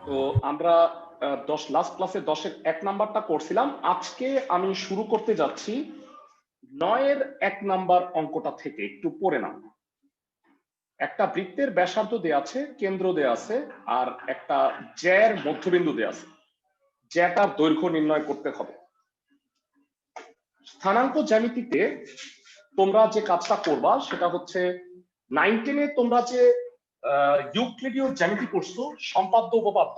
তো আমরা 10 লাস্ট ক্লাসে 10-এর 1 নাম্বারটা করছিলাম। আজকে আমি শুরু করতে যাচ্ছি 9-এর 1 নাম্বার অঙ্কটা থেকে। একটু পড়ে নাও। একটা বৃত্তের ব্যাসার্ধ দেয়া আছে, কেন্দ্র দেয়া আছে, আর একটা জ্যার মধ্যবিন্দু দেয়া আছে। জ্যাটার দৈর্ঘ্য নির্ণয় করতে হবে। স্থানাঙ্ক জ্যামিতিতে তোমরা যে কাজটা করবা সেটা হচ্ছে 9-10-এ তোমরা যে ইউক্লিডীয় জ্যামিতি করছো, সম্পাদ্য উপপাদ্য,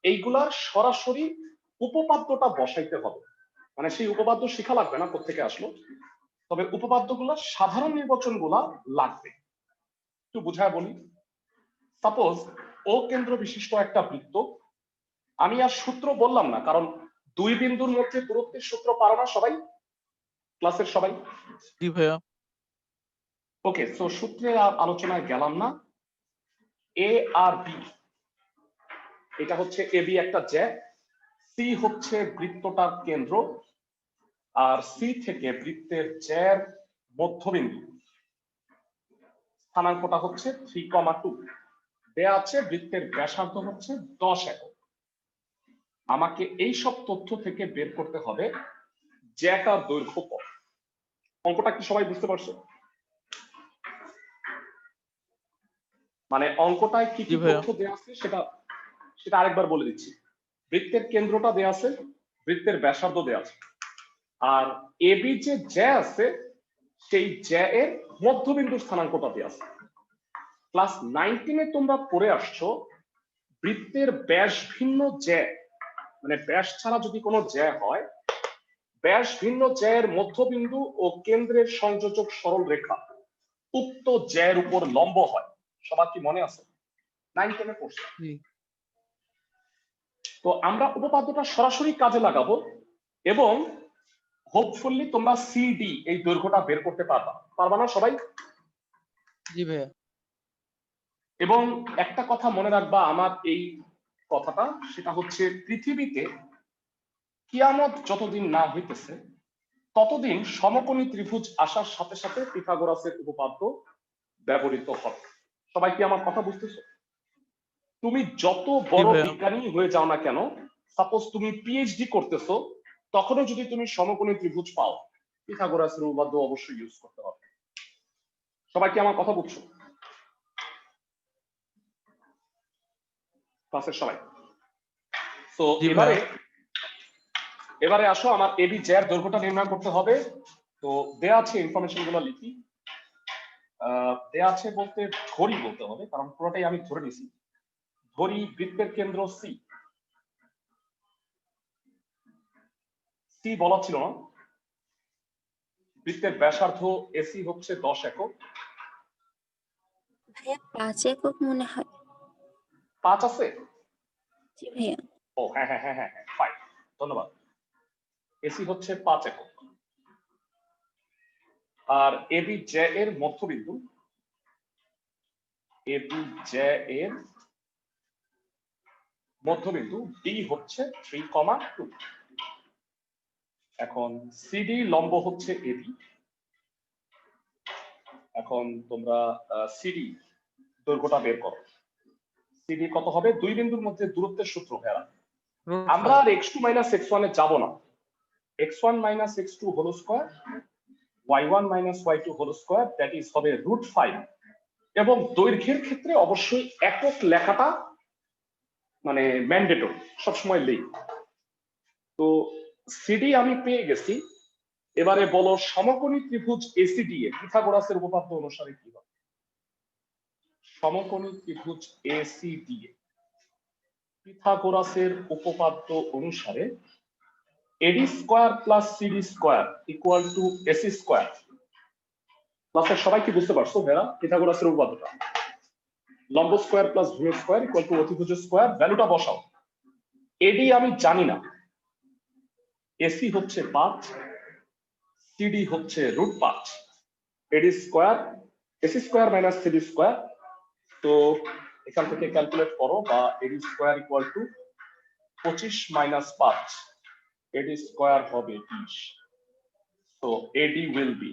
এইগুলা সরাসরি উপপাদ্যটা বসাইতে হবে। মানে সেই উপপাদ্য শেখা লাগবে না কোত্থেকে আসলো, তবে উপপাদ্যগুলা সাধারণ নির্বাচনগুলা লাগবে। একটু বুঝায় বলি। সাপোজ ও কেন্দ্র বিশিষ্ট একটা বৃত্ত, আমি আর সূত্র বললাম না, কারণ দুই বিন্দুর মধ্যে দূরত্বের সূত্র পারো না সবাই, ক্লাসের সবাই? জি ভাইয়া। ওকে, সো সূত্রের আলোচনায় গেলাম না। এ আর বি, এটা হচ্ছে এ বি একটা জ্যা, সি হচ্ছে বৃত্তটার কেন্দ্র, আর সি থেকে বৃত্তের জ্যার মধ্যবিন্দু স্থানাঙ্কটা হচ্ছে 3,2। দেয়া আছে বৃত্তের ব্যাসার্ধ হচ্ছে 10 একক। আমাকে এই সব তথ্য থেকে বের করতে হবে জ্যাটার দৈর্ঘ্য কত। অঙ্কটা কি সবাই বুঝতে পারছো? মানে অঙ্কটায় কি কি তথ্য দেয়া আছে সেটা আরেকবার বলে দিচ্ছি। বৃত্তের কেন্দ্রটা দেয়া আছে, বৃত্তের ব্যাসার্ধ দেয়া আছে, আর এবি যে জ্যা আছে সেই জ্যা এর মধ্যবিন্দু স্থানাঙ্কটা দেয়া আছে। ক্লাস 19-এ তোমরা পড়ে আসছো বৃত্তের ব্যাস ভিন্ন জ্যা, মানে ব্যাস ছাড়া যদি কোনো জ্যা হয়, ব্যাস ভিন্ন জ্যায়ের মধ্যবিন্দু ও কেন্দ্রের সংযোজক সরল রেখা উক্ত জ্যায়ের উপর লম্ব হয়। সবার কি মনে আছে? 9-10-এ পড়ছো। তো আমরা উপপাদ্যটা সরাসরি কাজে লাগাবো এবং হোপফুলি তোমরা সিডি এই দৈর্ঘ্যটা বের করতে পারবা না সবাই? জি ভাইয়া। এবং একটা কথা মনে রাখবা আমার এই কথাটা, সেটা হচ্ছে পৃথিবীতে কিয়ামত যতদিন না হইতেছে ততদিন সমকোণী ত্রিভুজ আসার সাথে সাথে পিথাগোরাসের উপপাদ্য ব্যবহৃত হবে। সবাই কি আমার কথা বুঝতেছো? তুমি যত বড় বিজ্ঞানী হয়ে যাও না কেন, সাপোজ তুমি পিএইচডি করতেছো, তখনও যদি তুমি সমকোণী ত্রিভুজ পাও, পিথাগোরাসের উপপাদ্য অবশ্যই ইউজ করতে হবে। সবাই কি আমার কথা বুঝছো? ক্লাসের সবাই? তো এবারে আসো, আমার এবি জ্যার দৈর্ঘ্যটা নির্ণয় করতে হবে। তো দেয়া আছে, ইনফরমেশন গুলো লিখি। দেয়া আছে বলতে ধরি বলতে হবে, কারণ পুরোটাই আমি ধরে নিছি। ধরি বৃত্তের কেন্দ্র সি, সি বলা ছিল না। বৃত্তের ব্যাসার্ধ এসি হচ্ছে 10 একক। ভাইয়া 5 একক মনে হয়। 5 আছে? জি ভাইয়া। ও হ্যাঁ হ্যাঁ হ্যাঁ হ্যাঁ, ফাইন, ধন্যবাদ। এসি হচ্ছে 5 একক। আর এবি জ্যা এর মধ্যবিন্দু, এবি জ্যা এর মধ্যবিন্দু ডি হচ্ছে 3,2। এখন সিডি লম্ব হচ্ছে এবি। এখন তোমরা সিডি দৈর্ঘ্যটা বের করো। সিডি কত হবে? দুই বিন্দুর মধ্যে দূরত্বের সূত্র ভাইয়া। আমরা আর x2 - x1 এ যাব না। x1 - x2 whole square, y1 - y2 whole square, that is হবে √5। এবং দৈর্ঘ্যের ক্ষেত্রে অবশ্যই একক লেখাটা মানে ম্যান্ডেটরি, সবসময় লিখ। তো সিডি আমি পেয়ে গেছি। এবারে বলো সমকোণী ত্রিভুজ এসিডি এর পিথাগোরাসের উপপাদ্য অনুসারে কি হবে? সমকোণী ত্রিভুজ এসিডি এ পিথাগোরাসের উপপাদ্য অনুসারে AD square plus CD square equal to AC square. ক্লাসের সবাই কি বুঝতে পারছো ভাইয়া পিথাগোরাসের উপপাদ্যটা? লম্ব স্কয়ার প্লাস ভূমি স্কয়ার ইকুয়াল টু অতিভুজ স্কয়ার। ভ্যালুটা বসাও। এডি আমি জানি না, এসি হচ্ছে 5, সিডি হচ্ছে √5। AD square, AC square minus CD square. তো এখান থেকে ক্যালকুলেট করো, বা AD square equal to 25 - 5, AD square হবে 20। So AD will be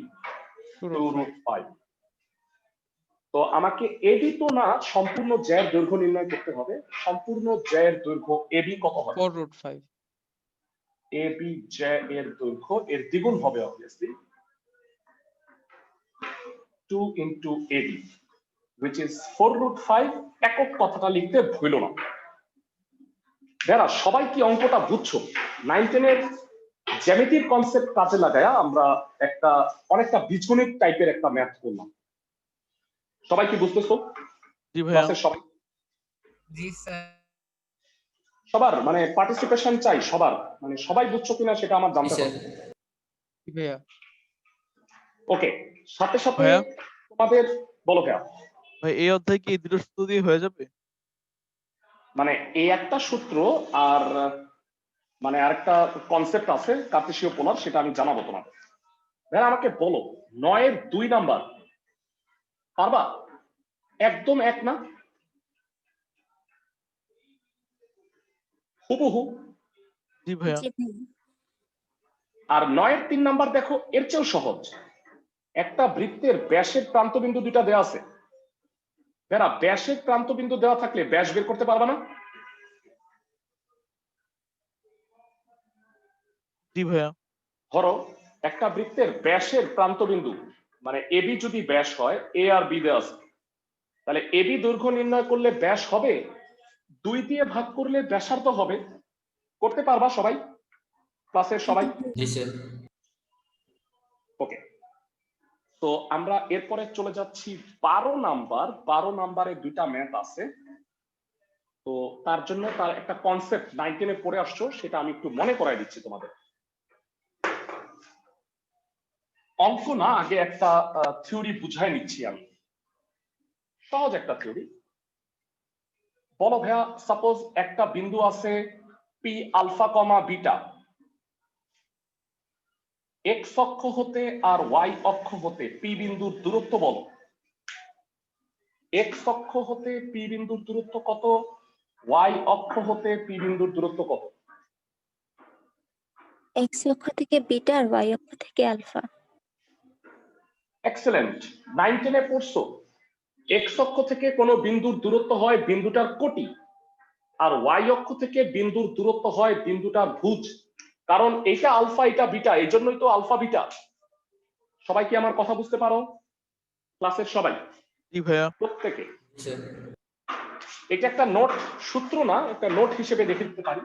2√5. তো আমাকে এবি তো না, সম্পূর্ণ জ্যায়ের দৈর্ঘ্য নির্ণয় করতে হবে। সম্পূর্ণ জ্যায়ের দৈর্ঘ্য এবি কত হবে? 4√5 এবি জ্যা এর দৈর্ঘ্য এর দ্বিগুণ হবে obviously, 2 into AB, which is 4√5। একক কথাটা লিখতে ভুলো না। যারা সবাই কি অঙ্কটা বুঝছো? 9-10 এর জ্যামিতির কনসেপ্ট কাজে লাগায়া আমরা একটা অনেকটা বীজগণিত টাইপের একটা ম্যাথ করলাম। সবাই কি বুঝতেছো? জি ভাইয়া ক্লাসের সবাই? জি স্যার। সবার মানে পার্টিসিপেশন চাই, সবার মানে সবাই বুঝছো কিনা সেটা আমার জানতে হবে। জি ভাইয়া ওকে, সাথে সাথে ভাইয়া? তোমাদের বলো ভাইয়া। ভাই এই অধ্যায় কি এই দুটো সূত্র দিয়ে হয়ে যাবে? মানে এই একটা সূত্র আর মানে আরেকটা কনসেপ্ট আছে কার্টেসীয় পোলার, সেটা আমি জানাবো তোমাদের। ভাইয়া আমাকে বলো 9 এর 2 নাম্বার পারবা? একদম এক না, হুবহু। জি ভাইয়া জি ভাইয়া। আর 9 এর 3 নাম্বার দেখো, এর চেয়েও সহজ। একটা বৃত্তের ব্যাসের প্রান্তবিন্দু দুইটা দেওয়া আছে। ভাইয়া ব্যাসের প্রান্তবিন্দু দেওয়া থাকলে ব্যাস বের করতে পারবা না? জি ভাইয়া ধরো একটা বৃত্তের ব্যাসের প্রান্তবিন্দু মানে এবি যদি ব্যাস হয়, এ আর বি দেওয়া আছে, তাহলে এবি দৈর্ঘ্য নির্ণয় করলে ব্যাস হবে, 2 দিয়ে ভাগ করলে ব্যাসার্ধ হবে। করতে পারবা সবাই? ক্লাসের সবাই? জি স্যার। ওকে, তো আমরা এরপরে চলে যাচ্ছি 12 নাম্বার। 12 নাম্বারে দুইটা ম্যাথ আছে, তো তার জন্য তার একটা কনসেপ্ট 9-10 এ পড়ে আসছো, সেটা আমি একটু মনে করাই দিচ্ছি তোমাদের। অঙ্ক না, আগে একটা থিওরি বুঝাই নিচ্ছি আমি, সহজ একটা থিওরি। বলো ভাইয়া, সাপোজ একটা বিন্দু আছে P alpha comma beta, X অক্ষ হতে আর ওয়াই অক্ষ হতে পি বিন্দুর দূরত্ব বলো। এক্স অক্ষ হতে পি বিন্দুর দূরত্ব কত, ওয়াই অক্ষ হতে পি বিন্দুর দূরত্ব কত? এক্স অক্ষ থেকে বিটা আর ওয়াই অক্ষ থেকে আলফা। এক্সেলেন্ট, 9-10 এ পড়ছো। এক্স অক্ষ থেকে কোনো বিন্দুর দূরত্ব হয় বিন্দুটার কোটি, আর ওয়াই অক্ষ থেকে বিন্দুর দূরত্ব হয় বিন্দুটার ভুজ। কারণ এটা আলফা এটা বিটা, এই জন্যই তো আলফা বিটা। সবাই কি আমার কথা বুঝতে পারো? ক্লাসের সবাই? জি ভাইয়া প্রত্যেকে। স্যার। এটা একটা নোট, সূত্র না, একটা নোট হিসেবে দেখে দিতে পারি।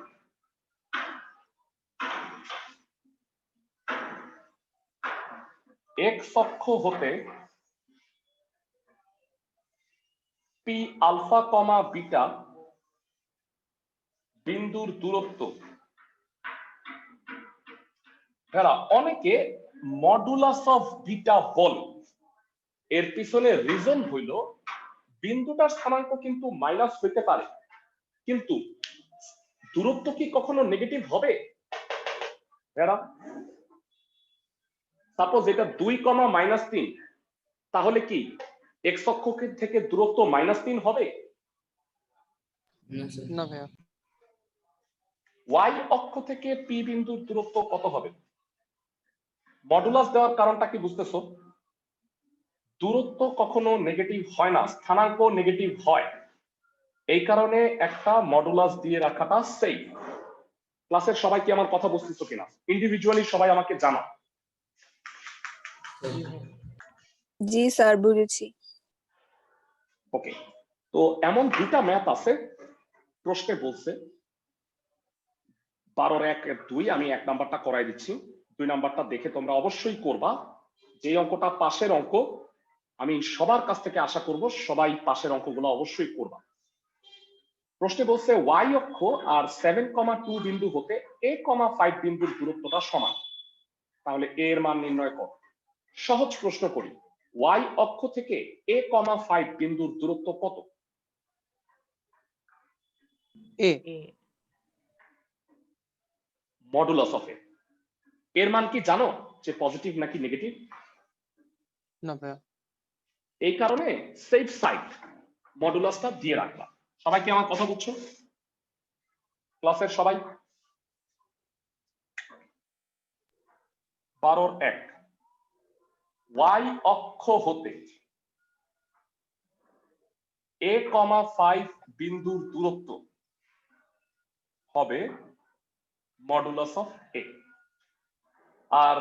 এক্স অক্ষ হতে পি আলফা কমা বিটা বিন্দুর দূরত্ব। অনেকে মডুলাস অফ বিটা বল, এর পিছনে রিজন হইল বিন্দুটার স্থানাঙ্ক কিন্তু মাইনাস হইতে পারে, কিন্তু দূরত্ব কি কখনো নেগেটিভ হবে? সাপোজ এটা 2,-3, তাহলে কি এক্স অক্ষ থেকে দূরত্ব -3 হবে? না স্যার। না ভাইয়া ওয়াই অক্ষ থেকে পি বিন্দুর দূরত্ব কত হবে? মডুলাস দেওয়ার কারণটা কি বুঝতেছো? দূরত্ব কখনো নেগেটিভ হয় না, স্থানাঙ্ক নেগেটিভ হয়, এই কারণে একটা মডুলাস দিয়ে রাখাটা সেফ। ক্লাসের সবাই কি আমার কথা বুঝতেছো কিনা? ইন্ডিভিজুয়ালি সবাই আমাকে জানাও। জি ভাইয়া জি স্যার, বুঝেছি। ওকে, তো এমন দুটা ম্যাথ আছে প্রশ্নে বলছে 12-1-2, আমি 1 নাম্বারটা করাই দিচ্ছি, 2 নাম্বারটা দেখে তোমরা অবশ্যই করবা। যে অঙ্কটা পাশের অঙ্ক, আমি সবার কাছ থেকে আশা করব সবাই পাশের অঙ্কগুলো অবশ্যই করবা। প্রশ্নে বলছে ওয়াই অক্ষ আর 7,2 বিন্দু হতে a,5 বিন্দুর দূরত্বটা সমান, তাহলে a এর মান নির্ণয় কর। সহজ প্রশ্ন করি, ওয়াই অক্ষ থেকে a,5 বিন্দুর দূরত্ব কত? এ মডুলাস অফ এর মান কি জানো যে পজিটিভ নাকি নেগেটিভ? না ভাইয়া এই কারণে সেফ সাইড মডুলাসটা দিয়ে রাখলাম। সবাই কি আমার কথা বুঝছো? ক্লাসের সবাই? 12-1, ওয়াই অক্ষ হতে a, 5 বিন্দুর দূরত্ব হবে মডুলাস অফ a, আর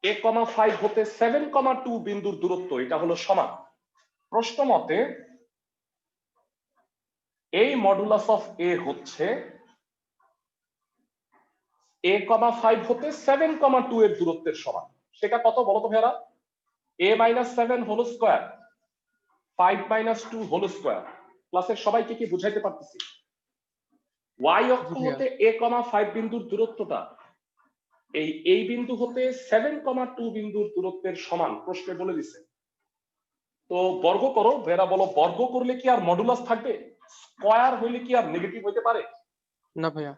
a, 5 হতে 7, 2 বিন্দুর দূরত্ব এটা হলো সমান। প্রশ্ন মতে এই মডুলাস অফ a হচ্ছে a, 5 হতে 7, 2 এর দূরত্বের সমান। সেটা কত বলো তো ভাইরা? a - 7 whole square 5 - 2 whole square. ক্লাসের সবাইকে কি বুঝাইতে পারতেছি? y অক্ষ জি ভাইয়া। হতে a, 5 বিন্দুর দূরত্বটা এই বিন্দু হতে 7, 2 বিন্দুর দূরত্বের সমান প্রশ্নে বলে দিছে। তো বর্গ করো ভাইরা, বলো বর্গ করলে কি আর মডুলাস থাকবে? স্কয়ার হইলে কি আর নেগেটিভ হইতে পারে? না ভাইয়া।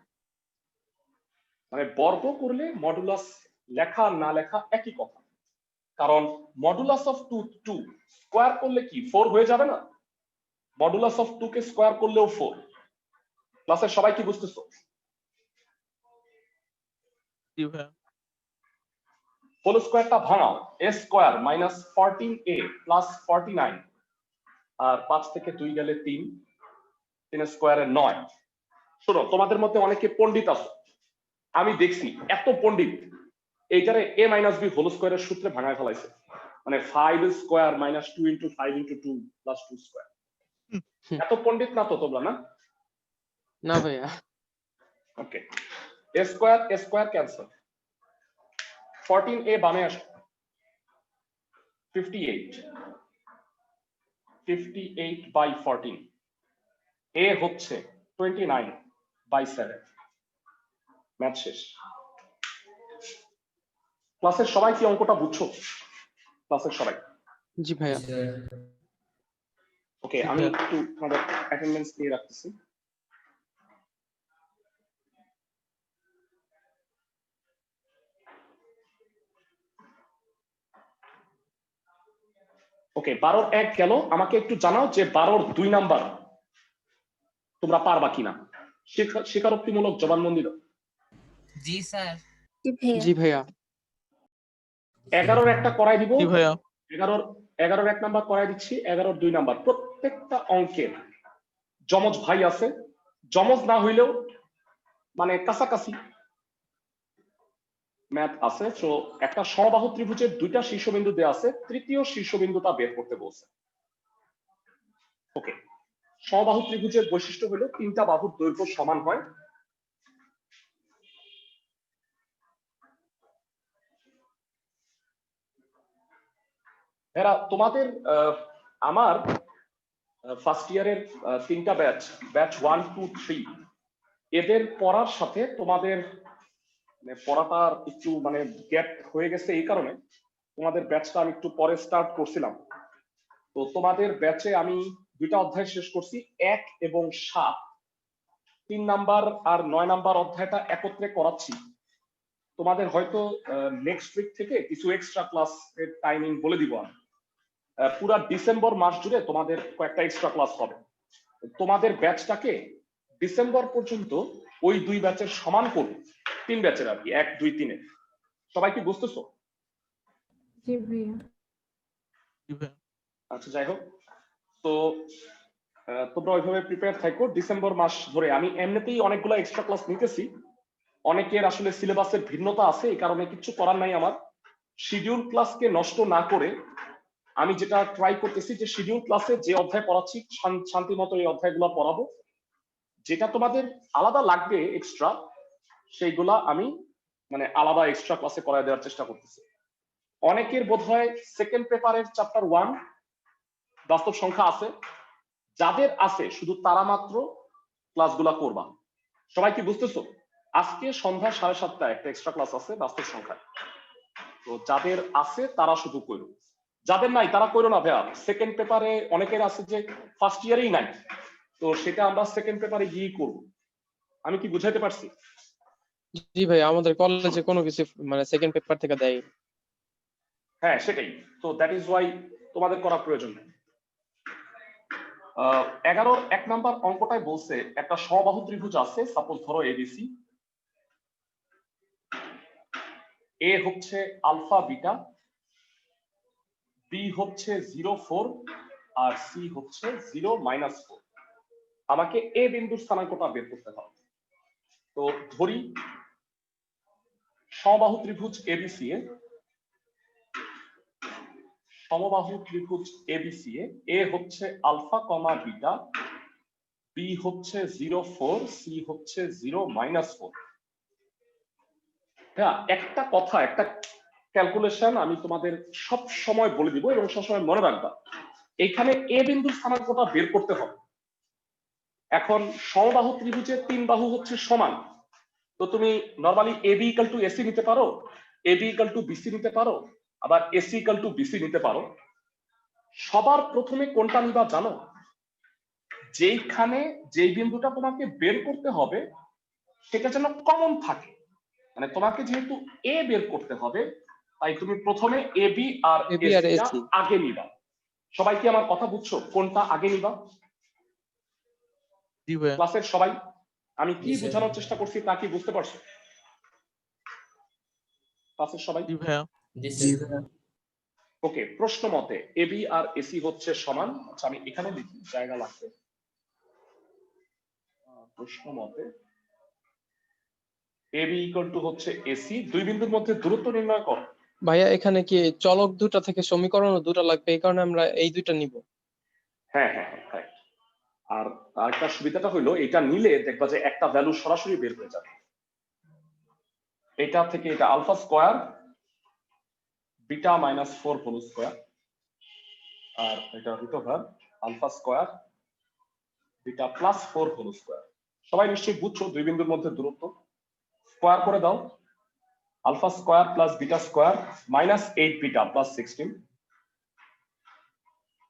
মানে বর্গ করলে মডুলাস লেখা আর না লেখা একই কথা, কারণ মডুলাস অফ 2 স্কয়ার করলে কি 4 হয়ে যাবে না? মডুলাস অফ 2 কে স্কয়ার করলেও 4। ক্লাসের সবাই কি বুঝতেছো? জি ভাইয়া। হোল স্কয়ারটা ভাঙাও, a স্কয়ার - 14a প্লাস 49, আর 5 থেকে 2 গেলে 3, 3 স্কয়ারে 9। শোনো, তোমাদের মধ্যে অনেকে পণ্ডিত আছে, আমি দেখছি এত পণ্ডিত এইটারে a - b হোল স্কয়ারের সূত্রে ভাঙায় ফেলাইছে, মানে 5 স্কয়ার - 2 * 5 * 2 + 2 স্কয়ার। এত পণ্ডিত না তো তোমরা, না? না ভাইয়া। ওকে, a স্কয়ার ক্যান্সেল, 14a বামে আসো, 58 বাই 14, a হচ্ছে 29/7। ম্যাথ শেষ। ক্লাসের সবাই কি অঙ্কটা বুঝছো? ক্লাসের সবাই? জি ভাইয়া। জি স্যার। ওকে, আমি একটু তোমাদের অ্যাটেন্ডেন্স নিয়ে রাখতেছি। ওকে, 12-1 গেল। আমাকে একটু জানাও যে 12-2 নাম্বার তোমরা পারবা কিনা। স্বীকারোক্তিমূলক জবানবন্দি দাও। জি স্যার। জি ভাইয়া। জি ভাইয়া। 11-র একটা করাই দিব, জি ভাইয়া। 11-র 1 নাম্বার করাই দিচ্ছি, 11-র 2 নাম্বার। প্রত্যেকটা অঙ্কের যমজ ভাই আছে, যমজ না হইলেও মানে কাছাকাছি ম্যাথ আছে। তো একটা সমবাহু ত্রিভুজের 2টা শীর্ষবিন্দু দেওয়া আছে, তৃতীয় শীর্ষবিন্দুটা বের করতে বলছে। ওকে, সমবাহু ত্রিভুজের বৈশিষ্ট্য হলো 3টা বাহুর দৈর্ঘ্য সমান হয়। এরা তোমাদের আমার ফার্স্ট ইয়ারের 3টা ব্যাচ 1, 2, 3 এদের পড়ার সাথে তোমাদের পড়াটার একটু মানে গ্যাপ হয়ে গেছে, এই কারণে তোমাদের ব্যাচটা আমি একটু পরে স্টার্ট করছিলাম। তো তোমাদের ব্যাচে আমি 2টা অধ্যায় শেষ করছি, 1 এবং 7। 3 নাম্বার আর 9 নাম্বার অধ্যায়টা একত্রে করাচ্ছি। তোমাদের হয়তো নেক্সট উইক থেকে কিছু এক্সট্রা ক্লাসের টাইমিং বলে দিব। পুরা ডিসেম্বর মাস জুড়ে তোমাদের কয়েকটা এক্সট্রা ক্লাস হবে। তোমাদের ব্যাচটাকে ডিসেম্বর পর্যন্ত ওই 2 ব্যাচের সমান করবে, 3 ব্যাচের আর কি, 1, 2, 3 এর। সবাই কি বুঝতেছো? জি ভাইয়া। জি ভাইয়া। আচ্ছা, যাই হোক, তো তোমরা ওইভাবে প্রিপেয়ার থাকো ডিসেম্বর মাস ধরে। আমি এমনিতেই অনেকগুলো এক্সট্রা ক্লাস নিতেছি, অনেকের আসলে সিলেবাসের ভিন্নতা আছে, এই কারণে কিছু করার নাই আমার। শিডিউল ক্লাসকে নষ্ট না করে আমি যেটা ট্রাই করতেছি যে শিডিউল ক্লাসে যে অধ্যায় পড়াচ্ছি শান্তি মতো এই অধ্যায়গুলো পড়াবো। যেটা তোমাদের আলাদা লাগবে এক্সট্রা, সেইগুলা আমি মানে আলাদা এক্সট্রা ক্লাসে করায় দেওয়ার চেষ্টা করতেছি। অনেকের বোধহয় সেকেন্ড পেপারের চ্যাপ্টার 1 বাস্তব সংখ্যা আছে, যাদের আছে শুধু তারা মাত্র ক্লাসগুলা করবা। সবাই কি বুঝতেছো? আজকে সন্ধ্যা 7:30টায় একটা এক্সট্রা ক্লাস আছে বাস্তব সংখ্যা। তো যাদের আছে তারা শুধু করো, যাদের নাই তারা করো না ভাইয়া। সেকেন্ড পেপারে অনেকের আছে যে ফার্স্ট ইয়ারেই নাই, তো সেটা আমরা সেকেন্ড পেপারে গিয়েই করব। আমি কি বুঝাইতে পারছি? জি ভাই, আমাদের কলেজে কোনো কিছু মানে সেকেন্ড পেপার থেকে দেয়। হ্যাঁ, সেটাই তো, দ্যাট ইজ ওয়াই তোমাদের করা প্রয়োজন। 11-র 1 নাম্বার অঙ্কটাই বলছে একটা সমবাহু ত্রিভুজ আছে, সাপোজ ধরো এবিসি। এ হচ্ছে আলফা বিটা, বি হচ্ছে 0, 4 আর সি হচ্ছে 0 -4। আমাকে এ বিন্দুর স্থানাঙ্কটা বের করতে হবে। তো ধরি সমবাহু ত্রিভুজ এবিসি এ, সমবাহু ত্রিভুজ এবিসি এ হচ্ছে আলফা কমা বিটা, বি হচ্ছে 0 4, সি হচ্ছে 0 -4। হ্যাঁ, একটা কথা, একটা ক্যালকুলেশন আমি তোমাদের সব সময় বলে দিব এবং সবসময় মনে রাখবা, এখানে এ বিন্দুর স্থানাঙ্কটা বের করতে হবে। এখন সমবাহু ত্রিভুজের 3 বাহু হচ্ছে সমান, তো তুমি normally AB equal to AC নিতে পারো, এবি ইকুয়াল টু বিসি নিতে পারো, আবার এসি ইকুয়াল টু বিসি নিতে পারো। সবার প্রথমে কোনটা নিবা জানো? যেইখানে যেই বিন্দুটা তোমাকে বের করতে হবে সেটা যেন কমন থাকে। মানে তোমাকে যেহেতু এ বের করতে হবে, তাই তুমি প্রথমে এবি আর এবি আর এসিটা এসি। আগে নিবা। সবাই কি আমার কথা বুঝছো? কোনটা আগে নিবা? জি ভাইয়া। ক্লাসের সবাই আমি কি জি স্যার। বোঝানোর চেষ্টা করছি তা কি বুঝতে পারছো? ক্লাসের সবাই জি ভাইয়া। জি স্যার। ওকে, প্রশ্ন মতে এবি আর এসি হচ্ছে সমান। আচ্ছা আমি এখানে লিখি, জায়গা লাগবে। প্রশ্ন মতে এবি ইকুয়াল টু হচ্ছে এসি, দুই বিন্দুর মধ্যে দূরত্ব নির্ণয় করো। ভাইয়া এখানে কি চলক দুটা থেকে সমীকরণ দুটা লাগবে, এই কারণে আমরা এই দুইটা নিব। হ্যাঁ হ্যাঁ হ্যাঁ, correct। আর আরেকটা সুবিধাটা হলো এটা নিলে দেখবা যে একটা ভ্যালু সরাসরি বের হয়ে যাবে। এটা থেকে এটা alpha square beta -4 whole square, আর এটা root over alpha square beta +4 whole square. সবাই নিশ্চয়ই বুঝছো দুই বিন্দুর মধ্যে দূরত্ব। স্কয়ার করে দাও, alpha square plus beta square -8 beta +16,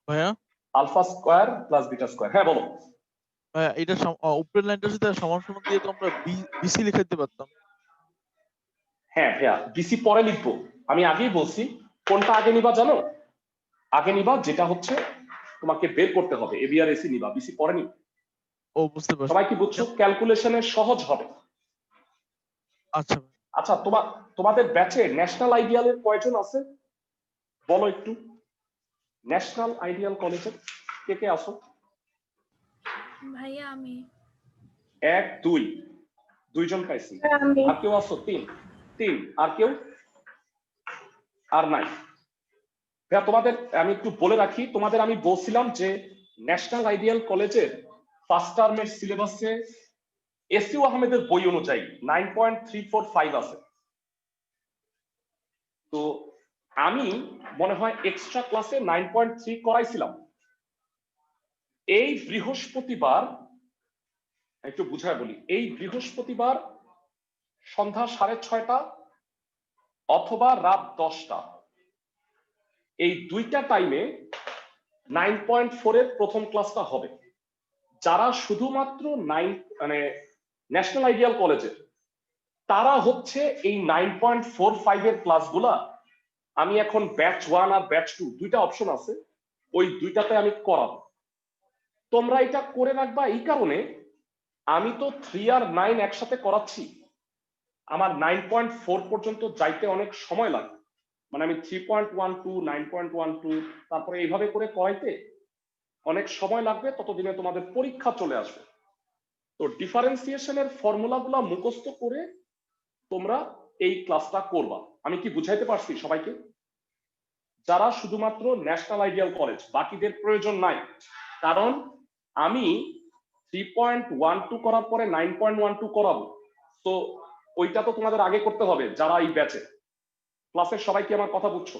ভাইয়া alpha square plus beta square. হ্যাঁ বলো। ভাইয়া এটা উপরের লাইনটার সাথে সমান সমান দিয়ে তো আমরা বিসি লিখে দিতে পারতাম। হ্যাঁ ভাইয়া, বিসি পরে লিখবো। আমি আগেই বলছি কোনটা আগে নিবা জানো? আগে নিবা যেটা হচ্ছে তোমাকে বের করতে হবে, এবি আর এসি নিবা, বিসি পরে নিবা। ও বুঝতে পারছি। সবাই কি বুঝছো? ক্যালকুলেশনে সহজ হবে। আচ্ছা ভাই। আচ্ছা তোমাদের ব্যাচে ন্যাশনাল আইডিয়ালের কয়জন আছে বলো একটু? ন্যাশনাল আইডিয়াল কলেজে কে কে আসো? ভাইয়া আমি 1 2 দুইজন পাইছি। আমি আর কেউ আসো? 3 আর কেউ? আর নাই। ভাইয়া তোমাদের আমি একটু বলে রাখি, তোমাদের আমি বলছিলাম যে ন্যাশনাল আইডিয়াল কলেজের ফার্স্ট টার্মের সিলেবাসে এসইউ আহমেদের বই অনুযায়ী 9.345 আছে। তো আমি মনে হয় এক্সট্রা ক্লাসে 9.3 করাইছিলাম। এই বৃহস্পতিবার, একটু বুঝায় বলি, এই বৃহস্পতিবার সন্ধ্যা 6:30 অথবা রাত 10টা, এই দুইটা টাইমে 9.4 এর প্রথম ক্লাসটা হবে। যারা শুধুমাত্র ন্যাশনাল আইডিয়াল কলেজের, তারা হচ্ছে এই 9.45 এর ক্লাসগুলা আমি এখন ব্যাচ 1 আর ব্যাচ 2 দুইটা অপশন আছে, ওই দুইটাতে আমি করাবো। তোমরা এটা করে রাখবা এই কারণে, আমি তো 3 আর 9 একসাথে করাচ্ছি, আমার 9.4 পর্যন্ত যাইতে অনেক সময় লাগে। মানে আমি 3.12 9.12 তারপরে এইভাবে করে করাইতে অনেক সময় লাগবে, ততদিনে তোমাদের পরীক্ষা চলে আসবে। তো ডিফারেন্সিয়েশনের ফর্মুলাগুলো মুখস্থ করে তোমরা এই ক্লাসটা করবা। আমি কি বুঝাইতে পারছি সবাইকে? যারা শুধুমাত্র ন্যাশনাল আইডিয়াল কলেজ, বাকিদের প্রয়োজন নাই, কারণ আমি 3.12 করার পরে 9.12 করাবো। তো ওইটা তো তোমাদের আগে করতে হবে যারা এই ব্যাচে। ক্লাসের সবাই কি আমার কথা বুঝছো?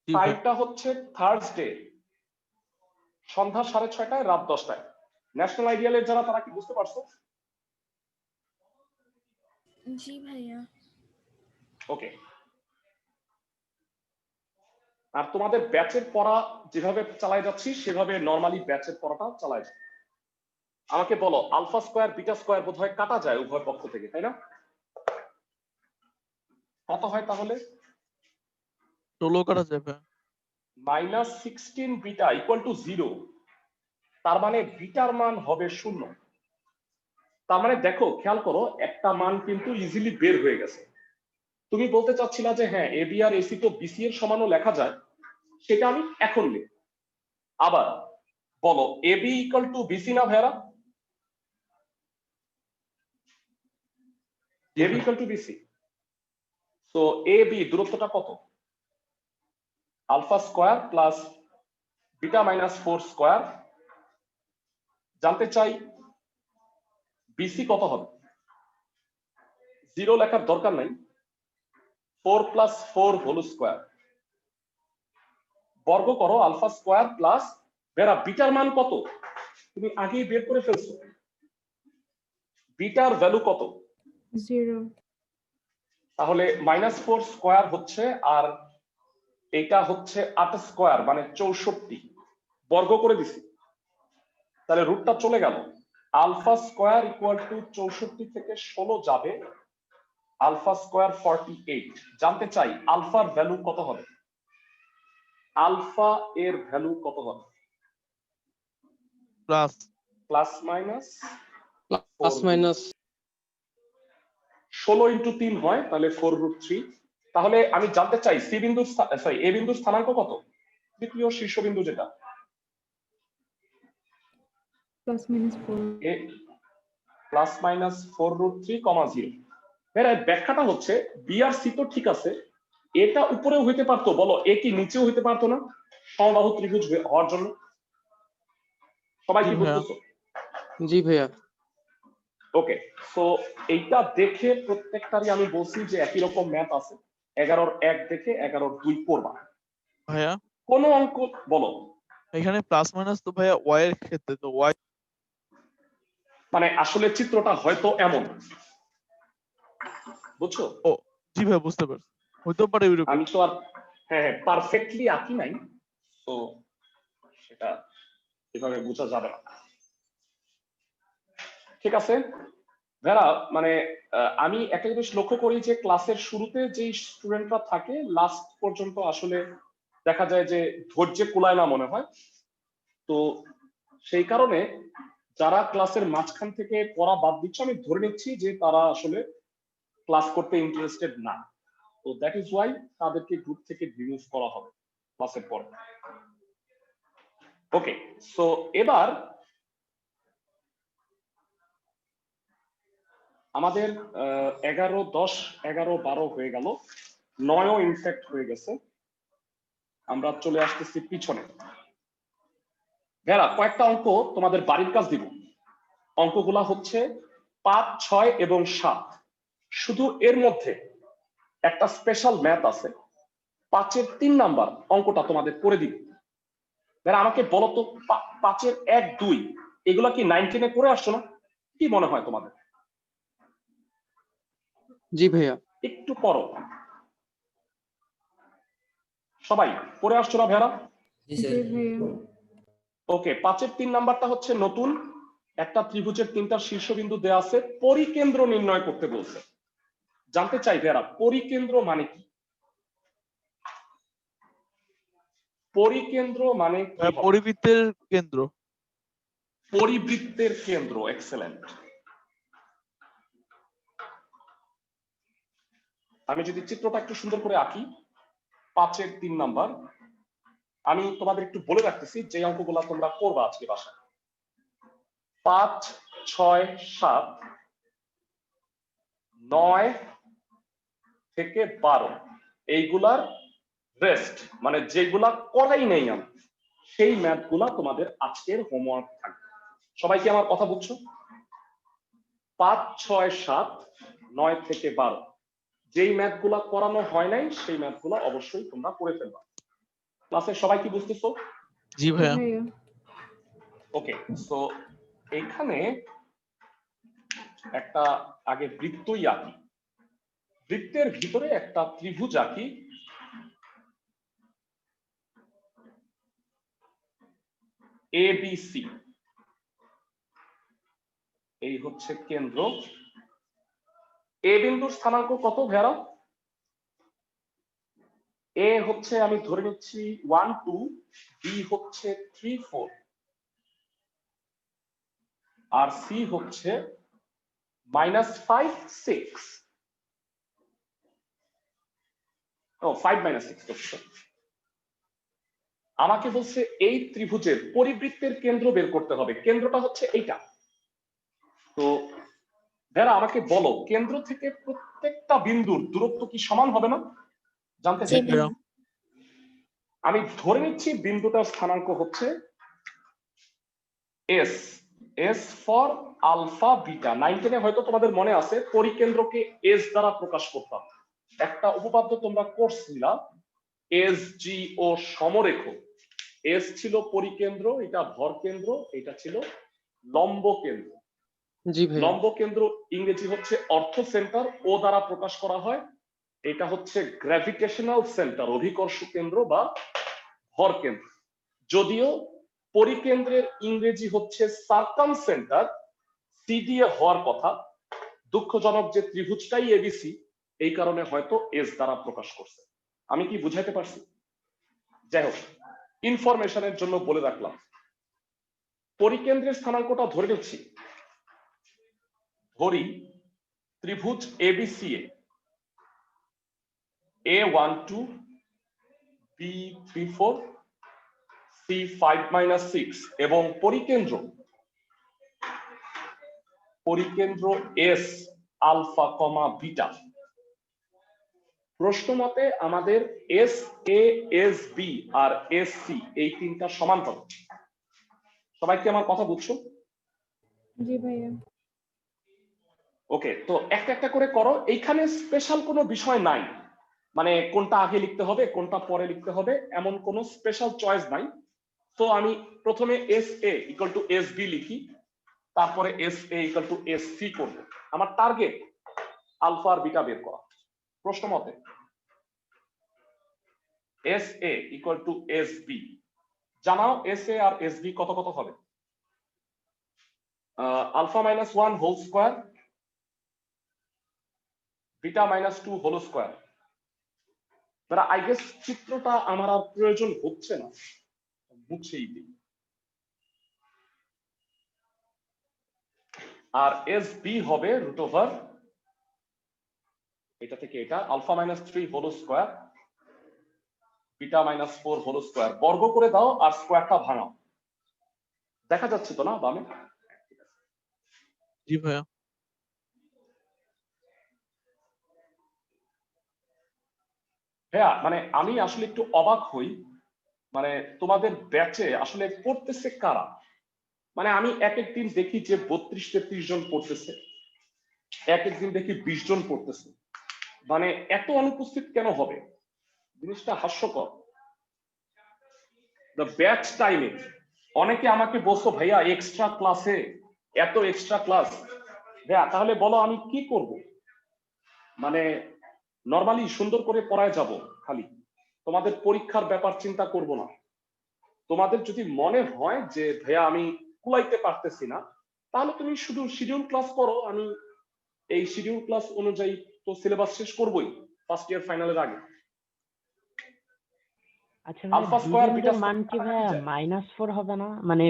জি ভাই। টাইমটা হচ্ছে থার্সডে সন্ধ্যা 6:30 রাত 10টায়। ন্যাশনাল আইডিয়ালের যারা, তারা কি বুঝতে পারছো? জি ভাইয়া। ওকে। আর তোমাদের ব্যাচের পড়া যেভাবে চালায় যাচ্ছি সেভাবে নরমালি ব্যাচের পড়াটা চালায় যাবে। আমাকে বলো, আলফা স্কয়ার বিটা স্কয়ার বোধহয় কাটা যায় উভয় পক্ষ থেকে, তাই না? কত হয় তাহলে? 16 কাটা যাবে। -16 বিটা ইকুয়াল টু 0। তার মানে বিটার মান হবে 0। তার মানে দেখো, খেয়াল করো, একটা মান কিন্তু ইজিলি বের হয়ে গেছে। তুমি বলতে চাচ্ছিলা যে হ্যাঁ এবি আর এসি তো বিসি এর সমানও লেখা যায়, সেটা আমি এখন লিখব। আবার বলো এবি ইকুয়াল টু বিসি না ভেরা? AB equal to BC. তো এ বি দূরত্বটা কত? Alpha square plus beta minus 4 square. জানতে চাই বিসি কত হবে? 0 লেখার দরকার নাই, 4 প্লাস 4 হোল স্কোয়ার। বর্গ করো আলফা স্কোয়ার প্লাস বেরা বিটার মান কত? তুমি আগেই বের করে ফেলছো। বিটার ভ্যালু কত? 0 তাহলে -4 স্কোয়ার হচ্ছে, আর এটা হচ্ছে 8 স্কোয়ার মানে 64। বর্গ করে দিছি, তাহলে রুটটা চলে গেল। আলফা স্কোয়ার ইকুয়াল টু 64 থেকে 16 যাবে, আলফা স্কোয়ার 48। জানতে চাই আলফার ভ্যালু কত হবে? আলফা এর ভ্যালু কত হবে? Plus plus minus plus minus 16 into 3 হয়, তাহলে 4√3। তাহলে আমি জানতে চাই সি বিন্দুর সরি এ বিন্দুর স্থানাঙ্ক কত? তৃতীয় শীর্ষবিন্দু যেটা, +-4 এ প্লাস মাইনাস 4√3, 0। এর ব্যাখ্যাটা হচ্ছে বি আর সি তো ঠিক আছে, এটা উপরেও হইতে পারতো, বলো এ কি নিচেও হইতে পারতো না সমবাহু ত্রিভুজ হওয়ার জন্য? সবাই কি বুঝতেছো? জি ভাইয়া। ওকে, সো এইটা দেখে প্রত্যেকটারই আমি বলছি যে একই রকম ম্যাথ আছে। 11-র 1 দেখে 11-র 2 করবা। ভাইয়া কোন অঙ্ক বলো? এখানে প্লাস মাইনাস তো ভাইয়া ওয়াই এর ক্ষেত্রে, তো ওয়াই মানে আসলে চিত্রটা হয়তো এমন, বুঝছো? ও জি ভাই বুঝতে পারছি, হইতেও পারে এরকম। আমি তো আর হ্যাঁ পারফেক্টলি আঁকি নাই, তো সেটা এভাবে বোঝা যাবে না। ঠিক আছে ভেরা, মানে আমি একটা জিনিস লক্ষ্য করি যে ক্লাসের শুরুতে যেই স্টুডেন্টরা থাকে লাস্ট পর্যন্ত আসলে দেখা যায় যে ধৈর্যে কুলায় না মনে হয়। তো সেই কারণে যারা ক্লাসের মাঝখান থেকে পড়া বাদ দিচ্ছে, আমি ধরে নিচ্ছি যে তারা আসলে ক্লাস করতে ইন্টারেস্টেড না। তো দ্যাট ইজ ওয়াই তাদেরকে গ্রুপ থেকে রিমুভ করা হবে ক্লাসের পর। ওকে, সো এবার আমাদের 11, 10, 11, 12 হয়ে গেল, 9ও ইনফ্যাক্ট হয়ে গেছে। আমরা চলে আসতেছি পিছনে। ভেরা কয়েকটা অঙ্ক তোমাদের বাড়ির কাজ দিব। অঙ্কগুলা হচ্ছে 5, 6 এবং 7। শুধু এর মধ্যে একটা স্পেশাল ম্যাথ আছে, 5-এর 3 নাম্বার অঙ্কটা তোমাদের করে দিব। ভেরা আমাকে বলো তো 5-এর 1, 2 এগুলা কি 9, 10-এ করে আসছো না? কি মনে হয় তোমাদের? জি ভাইয়া। একটু পড়ো, সবাই পড়ে আসছো না ভেরা? জি জি স্যার। ভাইয়া ওকে, 5-এর 3 নাম্বারটা হচ্ছে নতুন একটা ত্রিভুজের 3টা শীর্ষবিন্দু দেয়া আছে, পরিকেন্দ্র নির্ণয় করতে বলছে। জানতে চাই ভেরা পরিকেন্দ্র মানে কি? পরিকেন্দ্র মানে কি হবে? পরিবৃত্তের কেন্দ্র। পরিবৃত্তের কেন্দ্র, এক্সেলেন্ট। আমি যদি চিত্রটা একটু সুন্দর করে আঁকি, 5-এর 3 নাম্বার, আমি তোমাদের একটু বলে রাখতেছি যে অঙ্কগুলা তোমরা করবা আজকে বাসায়। 5, 6, 7, 9 থেকে 12 এইগুলার রেস্ট, মানে যেগুলা করাই নেই আমি, সেই ম্যাথগুলা তোমাদের আজকের হোমওয়ার্ক থাকবে। সবাই কি আমার কথা বুঝছো? 5, 6, 7, 9 থেকে 12 যেই ম্যাথগুলা করানো হয় নাই সেই ম্যাথগুলা অবশ্যই তোমরা করে ফেলবা। ক্লাসে সবাই কি বুঝতেছো? জি জি ভাইয়া। ভাইয়া ওকে, সো এখানে একটা আগে বৃত্তই আঁকি। বৃত্তের ভিতরে একটা ত্রিভুজ আঁকি। ABC, এই হচ্ছে কেন্দ্র। এ বিন্দুর স্থানাঙ্ক কত ভেরা? এ হচ্ছে আমি ধরে নিচ্ছি 1, 2, বি হচ্ছে 3, 4, আর সি হচ্ছে -5, 6। ও 5 - 6 করছে। আমাকে বলছে এই ত্রিভুজের পরিবৃত্তের কেন্দ্র বের করতে হবে, কেন্দ্রটা হচ্ছে এইটা। তো ভেরা আমাকে বলো কেন্দ্র থেকে প্রত্যেকটা বিন্দুর দূরত্ব কি সমান হবে না? জানতে জি চাই। ভাইয়া। আমি ধরে নিচ্ছি বিন্দুটার স্থানাঙ্ক হচ্ছে S, S for alpha beta. 9-10 হয়তো তোমাদের মনে আছে পরিকেন্দ্রকে এস দ্বারা প্রকাশ করতাম। একটা উপপাদ্য তোমরা কোর্স নিলা, এস জি ও সমরেখ। এস ছিল পরিকেন্দ্র, এটা ভর কেন্দ্র, এটা ছিল লম্ব কেন্দ্র। জি ভাইয়া। লম্ব কেন্দ্র ইংরেজি হচ্ছে অর্থ সেন্টার, ও দ্বারা প্রকাশ করা হয়। এটা হচ্ছে গ্র্যাভিটেশনাল সেন্টার, অভিকর্ষ কেন্দ্র বা ভর কেন্দ্র। যদিও পরিকেন্দ্রের ইংরেজি হচ্ছে সার্কাম সেন্টার, সি দিয়ে হওয়ার কথা। দুঃখজনক যে ত্রিভুজটাই এবিসি, এই কারণে হয়তো এস দ্বারা প্রকাশ করছে। আমি কি বুঝাইতে পারছি? যাই হোক, ইনফরমেশনের জন্য বলে রাখলাম। পরিকেন্দ্রের স্থানাঙ্কটা ধরে নিচ্ছি। ধরি ত্রিভুজ এবিসি A12, B34, C5-6 এবং পরিকেন্দ্র এস আলফা কমা বিটা। প্রশ্ন মতে আমাদের এস এ, এস বি আর এস সি এই তিনটা সমান্তরাল। সবাই কি আমার কথা বুঝছো? জি ভাইয়া। ওকে, তো একটা একটা করে করো। এইখানে স্পেশাল কোনো বিষয় নাই, মানে কোনটা আগে লিখতে হবে কোনটা পরে লিখতে হবে এমন কোনো স্পেশাল চয়েস নাই। তো আমি প্রথমে S A equal to S B লিখি, তারপরে S A equal to S C করবো। আমার টার্গেট আলফা আর বিটা বের করা। প্রশ্ন মতে S A equal to S B, জানাও এস এ আর এস বি কত কত হবে? Alpha minus 1 whole square, beta minus 2 whole square. I guess চিত্রটা আমার আর প্রয়োজন হচ্ছে না, মুছেই দিই। আর এস বি হবে রুট ওভার এটা থেকে এটা alpha minus 3 whole square, beta minus 4 whole square. বর্গ করে দাও আর স্কোয়ারটা ভাঙাও। দেখা যাচ্ছে তো না বামে? জি ভাইয়া। হ্যাঁ, মানে আমি আসলে একটু অবাক হই, মানে তোমাদের ব্যাচে আসলে পড়তেছে কারা। মানে আমি এক একদিন দেখি যে 32-33 জন পড়তেছে, এক একদিন দেখি 20 জন পড়তেছে। মানে এত অনুপস্থিত কেন হবে? জিনিসটা হাস্যকর। দ্য ব্যাচ টাইমে অনেকে আমাকে বলছো ভাইয়া এক্সট্রা ক্লাসে এত এক্সট্রা ক্লাস। ভাইয়া তাহলে বলো আমি কি করব? মানে নরমালি সুন্দর করে পড়ায় যাব, খালি তোমাদের পরীক্ষার ব্যাপার চিন্তা করব না। তোমাদের যদি মনে হয় যে ভাইয়া আমি কুলাইতে পারতেছি না, তাহলে তুমি শুধু শিডিউল ক্লাস করো। আমি এই শিডিউল ক্লাস অনুযায়ী তো সিলেবাস শেষ করবই ফার্স্ট ইয়ার ফাইনালের আগে। আচ্ছা ভাই, আলফা স্কয়ার বিটা দ্বিগুণের মান কি ভাইয়া -4 হবে না? মানে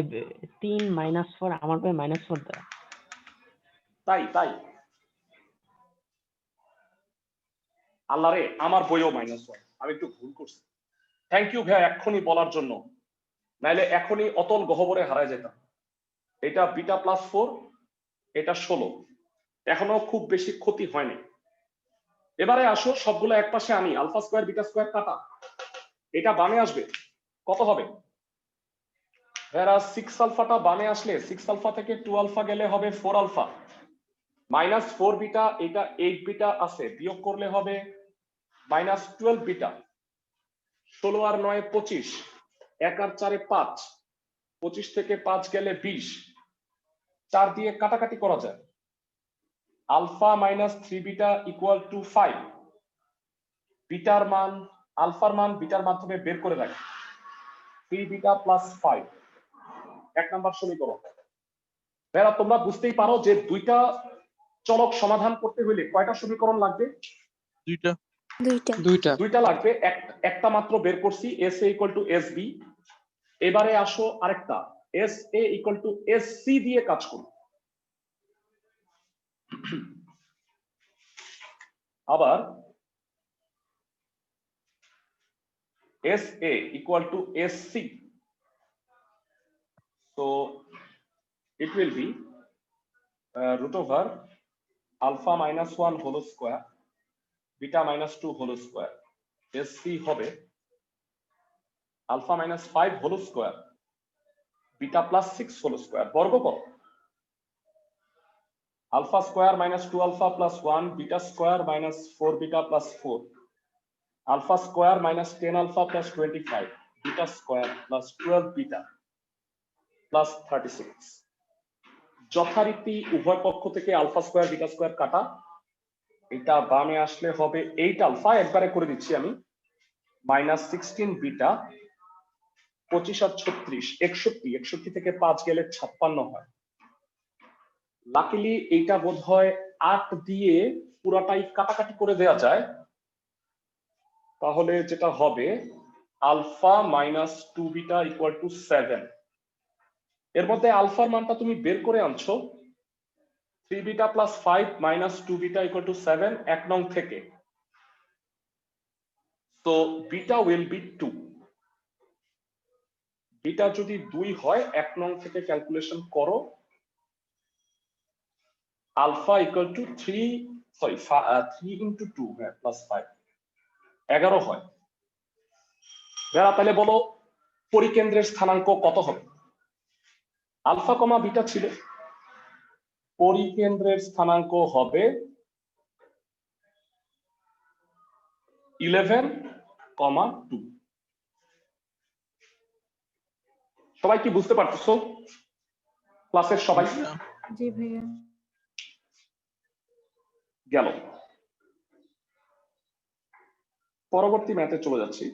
3 -4, আমার ভাই -4 দেয়। তাই তাই আল্লাহ রে, আমার বইও -1। আমি একটু ভুল করছি। থ্যাংক ইউ ভাইয়া এক্ষুনি বলার জন্য, নাইলে এখনই অতল গহ্বরে হারায় যেতাম। এটা বিটা প্লাস 4, এটা 16। এখনো খুব বেশি ক্ষতি হয়নি। এবারে আসো সবগুলো এক পাশে আনি। আলফা স্কয়ার বিটা স্কয়ার কাটা, এটা বামে আসবে। কত হবে? ভাইয়া 6 আলফাটা বামে আসলে 6 আলফা থেকে 2 আলফা গেলে হবে 4 আলফা মাইনাস 4 বিটা, এটা 8 বিটা আছে, বিয়োগ করলে হবে মাইনাস 12 বিটা। 16 আর 9 25, 1 আর 4 5, 25 থেকে 5 গেলে 20, 4 দিয়ে কাটাকাটি করা যায়। Alpha minus 3 beta equal to 5। বিটার মান আলফার মান বিটার মাধ্যমে বের করে রাখি। 3 বিটা প্লাস 5, 1 নাম্বার সমীকরণ। ভাইরা তোমরা বুঝতেই পারো যে দুইটা চলক সমাধান করতে হইলে কয়টা সমীকরণ লাগবে? দুইটা। দুইটা লাগবে। একটা মাত্র বের করছি, S A equal to S B. এবারে আসো আরেকটা, S A equal to S C দিয়ে কাজ করো। আবার SA equal to SC. So it will be root over alpha minus 1 whole square beta minus 2 whole square. SC হবে alpha minus 5 whole square beta plus 6 whole square বর্গ করো alpha square minus 2 alpha plus 1 beta square minus 4 beta plus 4 alpha square minus 10 alpha plus 25 beta square plus 12 beta plus 36 যথারীতি উভয় পক্ষ থেকে alpha square beta square কাটা এটা বামে আসলে হবে 8 আলফা একবারে করে দিচ্ছি আমি minus 16 বিটা 25 আর 36 61 61 থেকে 5 গেলে 56 হয় লাকিলি এইটা বোধহয় 8 দিয়ে পুরাটাই কাটাকাটি করে দেয়া যায় তাহলে যেটা হবে alpha minus 2 beta equal to 7 এর মধ্যে আলফার মানটা তুমি বের করে আনছো 3 beta plus 5 minus 2 beta equal to 7 এক নং থেকে তো বিটা উইল বি 2 বিটা যদি 2 হয় এক নং থেকে ক্যালকুলেশন করো আলফা ইকুয়াল টু 3 ইনটু 2 হ্যাঁ প্লাস 5 11 হয় যারা তাহলে বলো পরিকেন্দ্রের স্থানাঙ্ক কত হবে আলফা কমা বিটা ছিল পরিকেন্দ্রের স্থানাঙ্ক হবে 11,2 সবাই কি বুঝতে পারতেছো ক্লাসের সবাই জি ভাইয়া গেল পরবর্তী ম্যাথে চলে যাচ্ছি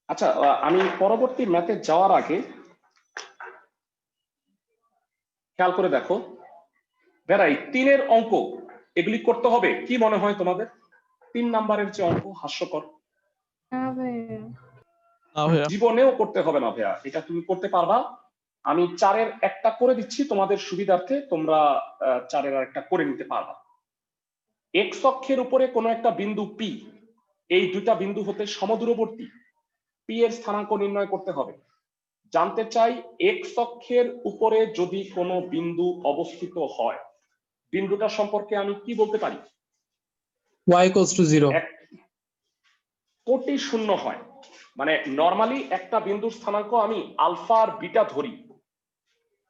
আচ্ছা আমি পরবর্তী ম্যাথে যাওয়ার আগে খেয়াল করে দেখো বেড়াই 3-এর অঙ্ক এগুলি করতে হবে কি মনে হয় তোমাদের 3 নাম্বারের যে অঙ্ক হাস্যকর না ভাইয়া না ভাইয়া জীবনেও করতে হবে না ভাইয়া এটা তুমি করতে পারবা আমি 4-এর একটা করে দিচ্ছি তোমাদের সুবিধার্থে তোমরা 4-এর আরেকটা করে নিতে পারবা এক্স অক্ষের উপরে কোনো একটা বিন্দু পি এই দুইটা বিন্দু হতে সমদূরবর্তী পি এর স্থানাঙ্ক নির্ণয় করতে হবে জানতে চাই এক্স অক্ষের উপরে যদি কোনো বিন্দু অবস্থিত হয় বিন্দুটা সম্পর্কে আমি কি বলতে পারি y equals to 0 কোটি শূন্য হয় মানে নরমালি একটা বিন্দুর স্থানাঙ্ক আমি আলফা আর বিটা ধরি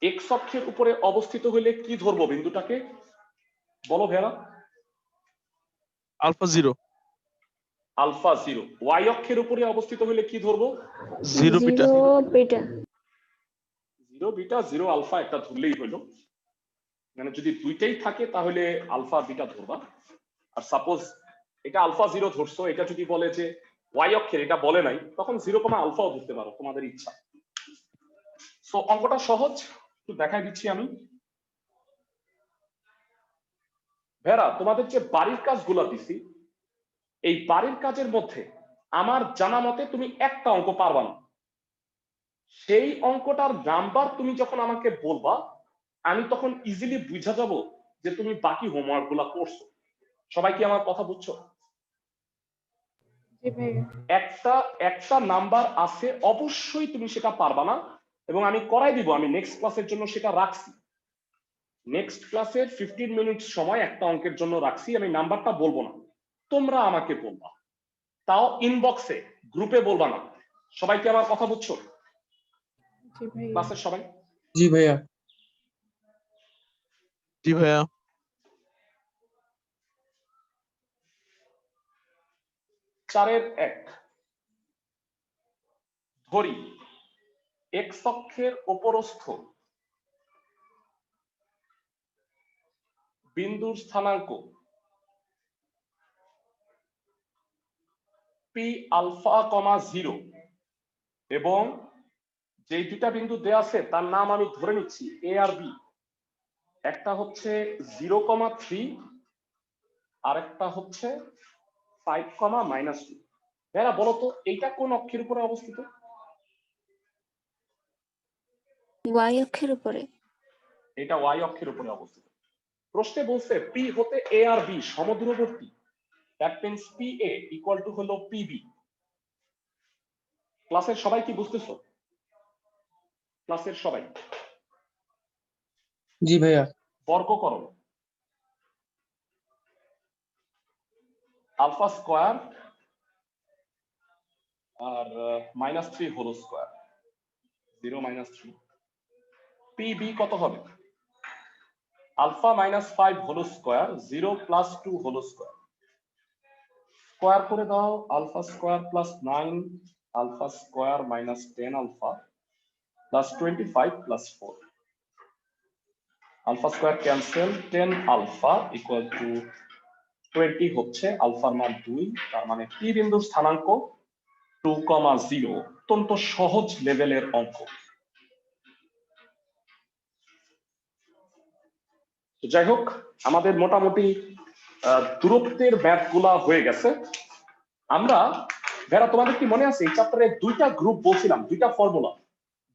এক্স অক্ষের উপরে অবস্থিত হলে কি ধরবো বিন্দুটাকে বলো ভেরা আলফা 0 আলফা 0 ওয়াই অক্ষের উপরে অবস্থিত হলে কি ধরবো 0 বিটা 0 বিটা 0 বিটা 0 আলফা একটা ধরলেই হলো মানে যদি দুইটাই থাকে তাহলে আলফা বিটা ধরবা আর সাপোজ এটা আলফা 0 ধরছো এটা যদি বলে যে ওয়াই অক্ষের এটা বলে নাই তখন 0, আলফাও ধরতে পারো তোমাদের ইচ্ছা সো অঙ্কটা সহজ একটু দেখাই দিচ্ছি আমি ভেরা তোমাদের যে বাড়ির কাজগুলো দিছি এই বাড়ির কাজের মধ্যে আমার জানা মতে তুমি একটা অঙ্ক পারবা না সেই অঙ্কটার নাম্বার তুমি যখন আমাকে বলবা আমি তখন ইজিলি বুঝা যাব যে তুমি বাকি হোমওয়ার্ক গুলা করছো সবাই কি আমার কথা বুঝছো জি ভাইয়া একটা নাম্বার আছে অবশ্যই তুমি সেটা পারবা না এবং আমি করাই দিব আমি নেক্সট ক্লাসের জন্য সেটা রাখছি নেক্সট ক্লাসের 15 মিনিট সময় একটা অঙ্কের জন্য রাখছি আমি নাম্বারটা বলবো না তোমরা আমাকে বলবা তাও ইনবক্সে গ্রুপে বলবা না সবাই কি আমার কথা বুঝছো জি ভাইয়া ক্লাসের সবাই জি ভাইয়া জি ভাইয়া 4-এর 1 ধরি এক্স অক্ষের উপরস্থ বিন্দুর স্থানাঙ্ক পি আলফা কমা 0 এবং যে দুটা বিন্দু দেয়া আছে তার নাম আমি ধরে নিচ্ছি এ আর বি একটা হচ্ছে 0,3 আর একটা হচ্ছে 5,-2 এরা বলো তো এইটা কোন অক্ষের উপরে অবস্থিত y অক্ষের উপরে এটা ওয়াই অক্ষের উপরে অবস্থিত প্রশ্নে বলছে পি হতে এ আর বি সমদূরবর্তী that means PA equal to হলো PB। ক্লাসের সবাই কি বুঝতেছো? ক্লাসের সবাই জি ভাইয়া। বর্গ করো আলফা স্কয়ার আর -3 হোল স্কয়ার, 0 -3। PB কত হবে? Alpha -5 whole square 0 + 2 whole square. Square করে দাও, alpha square +9 alpha square -10 alpha +25 +4। Alpha square cancel, 10 alpha equal to 20 হচ্ছে আলফার মান 2, তার মানে পি বিন্দুর স্থানাঙ্ক 2,0। অত্যন্ত সহজ লেভেলের অঙ্ক। যাই হোক, আমাদের মোটামুটি দূরত্বের ম্যাথ গুলা হয়ে গেছে। আমরা ভেড়া, তোমাদের কি মনে আছে এই চ্যাপ্টারে দুইটা গ্রুপ বলছিলাম, দুইটা ফর্মুলা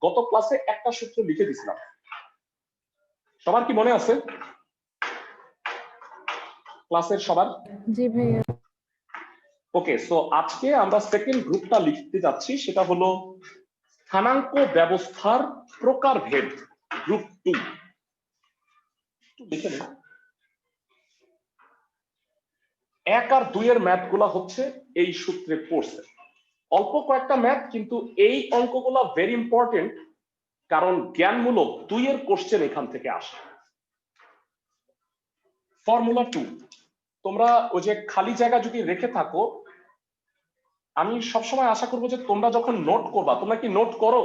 গত ক্লাসে একটা সূত্র লিখে দিছিলাম, সবার কি মনে আছে? ক্লাসের সবার? জি ভাইয়া। ওকে, সো আজকে আমরা সেকেন্ড গ্রুপটা লিখতে যাচ্ছি, সেটা হলো স্থানাঙ্ক ব্যবস্থার প্রকারভেদ, গ্রুপ 2। লিখে নিন। 1 আর 2 এর ম্যাথ গুলা হচ্ছে এই সূত্রে পড়ছে, অল্প কয়েকটা ম্যাথ, কিন্তু এই অঙ্কগুলা ভেরি ইম্পর্টেন্ট, কারণ জ্ঞানমূলক 2 এর কোশ্চেন এখান থেকে আসে। ফর্মুলা 2 তোমরা ওই যে খালি জায়গা যদি রেখে থাকো, আমি সবসময় আশা করবো যে তোমরা যখন নোট করবা, তোমরা কি নোট করো?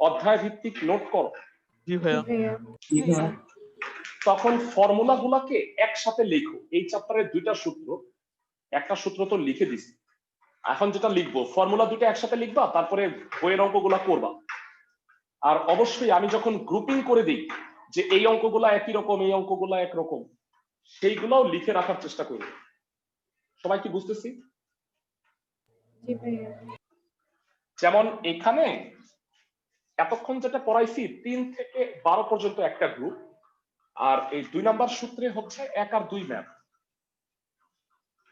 অধ্যায় ভিত্তিক নোট করো? জি জি ভাইয়া। ভাইয়া। তখন ফর্মুলা গুলাকে একসাথে লেখো। এই চ্যাপ্টারের দুইটা সূত্র, একটা সূত্র তো লিখে দিছি, এখন যেটা লিখবো ফর্মুলা দুটো একসাথে লিখবা, তারপরে বইয়ের অঙ্কগুলা করবা। আর অবশ্যই আমি যখন গ্রুপিং করে দিই যে এই অঙ্কগুলা একই রকম, এই অঙ্কগুলা একরকম, সেইগুলাও লিখে রাখার চেষ্টা করবে। সবাই কি বুঝতেছি? জি ভাইয়া। যেমন এখানে এতক্ষণ যেটা পড়াইছি 3 থেকে 12 পর্যন্ত একটা গ্রুপ, আর এই 2 নাম্বার সূত্রে হচ্ছে 1 আর 2 ম্যাথ।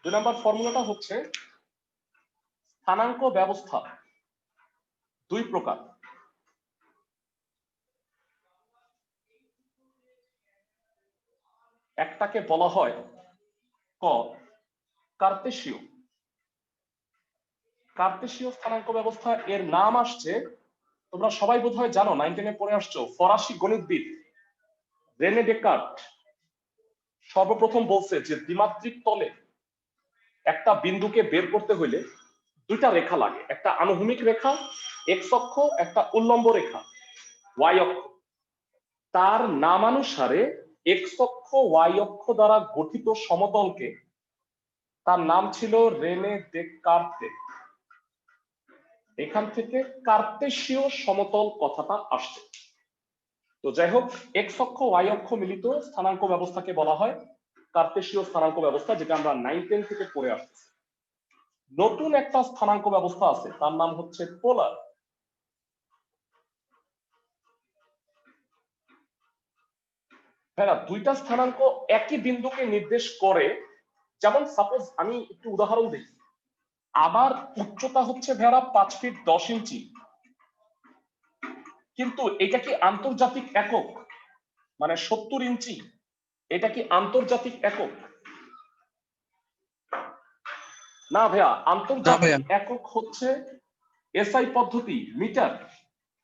2 নাম্বার ফর্মুলাটা হচ্ছে স্থানাঙ্ক ব্যবস্থা 2 প্রকার। একটাকে বলা হয় কার্তেশীয়। কার্তেশীয় স্থানাঙ্ক ব্যবস্থা এর নাম আসছে, তোমরা সবাই বোধহয় জানো, 9 10 এ পড়ে আসছো, ফরাসি গণিতবিদ রেনে ডেকার্ট সর্বপ্রথম বলছে যে দ্বিমাত্রিক তলে একটা বিন্দুকে বের করতে হইলে দুইটা রেখা লাগে, একটা আনুভূমিক রেখা এক্স অক্ষ, একটা উল্লম্ব রেখা ওয়াই অক্ষ। তার নামানুসারে এক্স অক্ষ ওয়াই অক্ষ দ্বারা গঠিত সমতলকে তার নাম ছিল রেনে ডেকার্তে। এখান থেকে কার্তেশীয় সমতল কথাটা আসছে। তো যাই হোক, এক্স অক্ষ ওয়াই অক্ষ মিলিত স্থানাঙ্ক ব্যবস্থাকে বলা হয় কার্তেশীয় স্থানাঙ্ক ব্যবস্থা, যেটা আমরা 9 10 থেকে পড়ে আসছি। নতুন একটা স্থানাঙ্ক ব্যবস্থা আছে, তার নাম হচ্ছে পোলার। হ্যাঁ, দুইটা স্থানাঙ্ক একই বিন্দুকে নির্দেশ করে। যেমন সাপোজ আমি একটু উদাহরণ দিই, আমার উচ্চতা হচ্ছে ভেড়া 5 ফিট 10 ইঞ্চি, কিন্তু এটা কি আন্তর্জাতিক একক? মানে 70 ইঞ্চি, এটা কি আন্তর্জাতিক একক? না ভাইয়া, আন্তর্জাতিক একক হচ্ছে এসআই পদ্ধতি, মিটার।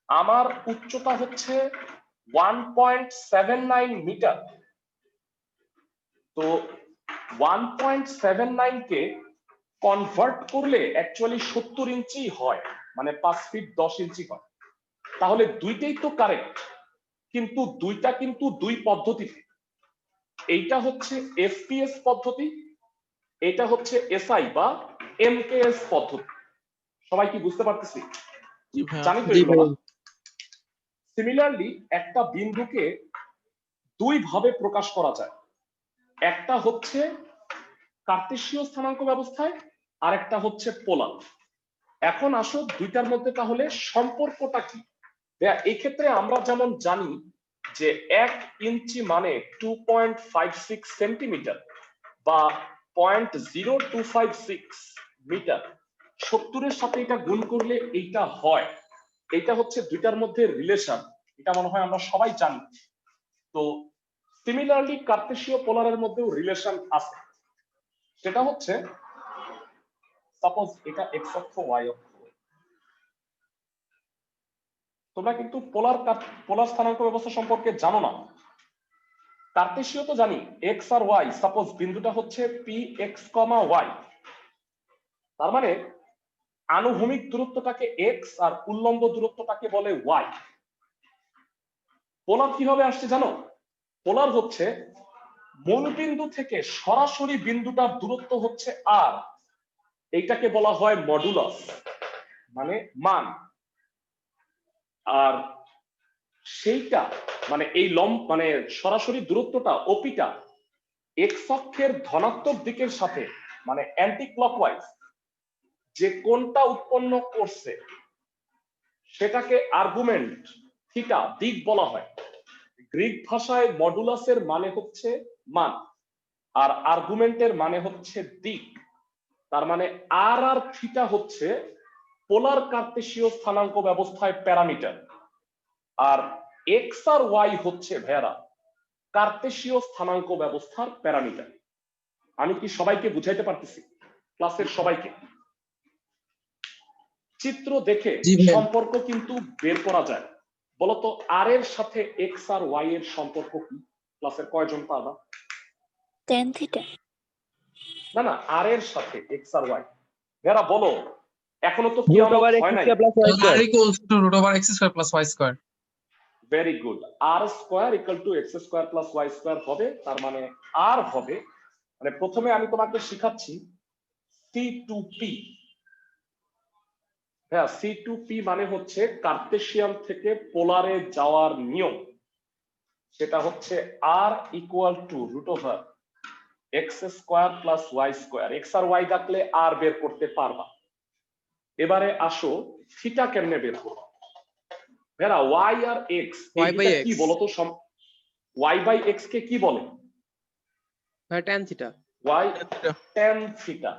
আমার উচ্চতা হচ্ছে 1.79 মিটার। তো 1.79 কে কনভার্ট করলে অ্যাকচুয়ালি 70 ইঞ্চি হয়, মানে 5 ফিট 10 ইঞ্চি হয়। তাহলে দুইটাই তো কারেক্ট, কিন্তু দুইটা কিন্তু দুই পদ্ধতিতে। এইটা হচ্ছে এফপিএস পদ্ধতি, এটা হচ্ছে এসআই বা এমকেএস পদ্ধতি। সবাই কি বুঝতে পারতেছি? জি ভাইয়া। জানি তো এগুলো না? সিমিলারলি একটা বিন্দুকে দুই ভাবে প্রকাশ করা যায়, একটা হচ্ছে কার্তেশীয় স্থানাঙ্ক ব্যবস্থায়, আর একটা হচ্ছে পোলার। এখন আসো দুইটার মধ্যে তাহলে সম্পর্কটা কি। এই ক্ষেত্রে আমরা যেমন জানি যে 1 ইঞ্চি মানে 2.56 সেন্টিমিটার, বা 0.0256 মিটার। 70-এর সাথে এটা গুণ করলে এইটা হয়। এটা হচ্ছে দুইটার মধ্যে রিলেশন, এটা মনে হয় আমরা সবাই জানি। তো সিমিলারলি কার্টেসীয় পোলারের মধ্যেও রিলেশন আছে, সেটা হচ্ছে সাপোজ এটা x অক্ষ y অক্ষ। তোমরা কিন্তু পোলার স্থানাঙ্ক ব্যবস্থা সম্পর্কে জানো না। কার্টেসীয় তো জানি x আর y, সাপোজ বিন্দুটা হচ্ছে px, y, তার মানে আনুভূমিক দূরত্বটাকে x আর উল্লম্ব দূরত্বটাকে বলে y। পোলার কিভাবে আসছে জানো? পোলার হচ্ছে মূল বিন্দু থেকে সরাসরি বিন্দুটার দূরত্ব হচ্ছে r, এইটাকে বলা হয় মডুলাস, মানে মান। আর সেইটা মানে এই মানে সরাসরি দূরত্বটা ওপিটা এক্স অক্ষের ধনাত্মক দিকের সাথে মানে অ্যান্টি ক্লকওয়াইজ যে কোণটা উৎপন্ন করছে সেটাকে আর্গুমেন্ট থিটা, দিক বলা হয়। গ্রিক ভাষায় মডুলাসের মানে হচ্ছে মান আর আর্গুমেন্টের মানে হচ্ছে দিক। তার মানে আর আর থিটা হচ্ছে পোলার কার্টেসীয় স্থানাঙ্ক ব্যবস্থায় প্যারামিটার, আর এক্স আর ওয়াই হচ্ছে ভাইয়ারা কার্টেসীয় স্থানাঙ্ক ব্যবস্থার প্যারামিটার। আমি কি সবাইকে বুঝাইতে পারতেছি? ক্লাসের সবাইকে? চিত্র দেখে সম্পর্ক কিন্তু বের করা যায়। বলতো আর এর সাথে এক্স আর ওয়াই এর সম্পর্ক কি? ক্লাসের কয়জন পারবা? tan theta. না না, আর এর সাথে এক্স আর ওয়াই। ভাইয়ারা বলো, এখনো তো কিয়ামত হয় নাই। r equals to root over x square plus y square. Very good. আর square equal to X square plus Y square হবে, তার মানে আর হবে, মানে প্রথমে আমি তোমাকে শিখাচ্ছি C2P। হ্যাঁ, C2P মানে হচ্ছে কার্টেসিয়ান থেকে পোলারে যাওয়ার নিয়ম। সেটা হচ্ছে r equal to root over x square plus Y square. X আর ওয়াই থাকলে আর বের করতে পারবা। এবারে আসো থিটা কেমনে বের করবো? ভেরা ওয়াই আর এক্স কি বলতো? ওয়াই বাই এক্স কে কি বলে? tan theta. Y tan theta.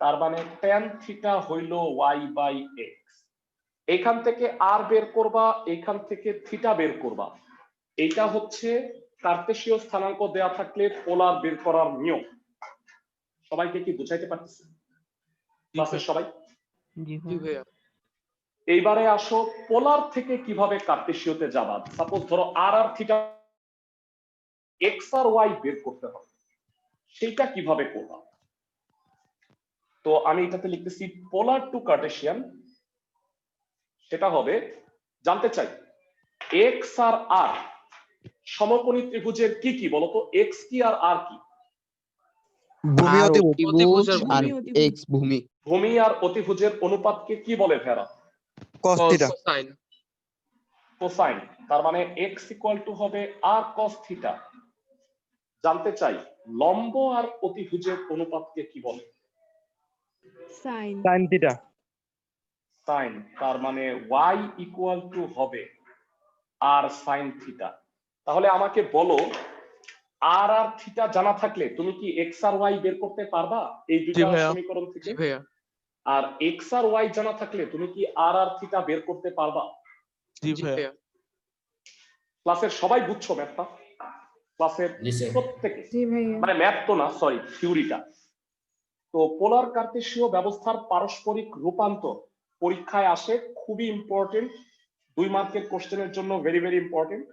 তার মানে tan থিটা হইল ওয়াই বাই এক্স। এখান থেকে আর বের করবা, এখান থেকে থিটা বের করবা। এটা হচ্ছে কার্টেসীয় স্থানাঙ্ক দেয়া থাকলে পোলার বের করার নিয়ম। সবাইকে কি বুঝাইতে পারতেছি? ক্লাসের সবাই? জি জি ভাইয়া। এইবারে আসো পোলার থেকে কিভাবে কার্টেসীয়তে যাবা। সাপোজ ধরো আর আর থিটা এক্স আর ওয়াই বের করতে হবে, সেইটা কিভাবে করবা? তো আমি এটাতে লিখতেছি পোলার টু কার্টেসিয়ান। সেটা হবে, জানতে চাই এক্স আর আর সমকোণী ত্রিভুজের কি কি বলতো? এক্স কি আর আর কি? ভূমি অতিভুজ আর ভূমি অতিভুজ। এক্স ভূমি ভূমি আর অতিভুজের অনুপাতকে কি বলে ভেরা? cos theta sin। কোসাইন। তার মানে এক্স ইকুয়াল টু হবে আর কস থিটা। জানতে চাই লম্ব আর অতিভুজের অনুপাতকে কি বলে? সাইন। sin theta sine. তার মানে ওয়াই ইকুয়াল টু হবে আর সাইন থিটা। তাহলে আমাকে বলো আর আর থিটা জানা থাকলে তুমি কি এক্স আর ওয়াই বের করতে পারবা এই দুইটা সমীকরণ থেকে? জি ভাইয়া। আর এক্স আর ওয়াই জানা থাকলে তুমি কি আর আর থিটা বের করতে পারবা? জি জি ভাইয়া। ভাইয়া। ক্লাসের সবাই বুঝছো ম্যাথটা? ক্লাসের প্রত্যেকে? জি ভাইয়া। মানে ম্যাথ তো না, সরি, থিওরিটা। তো পোলার কার্টেসীয় ব্যবস্থার পারস্পরিক রূপান্তর পরীক্ষায় আসে, খুবই ইম্পর্টেন্ট। 2 মার্কের কোশ্চেনের জন্য ভেরি ভেরি ইম্পর্টেন্ট।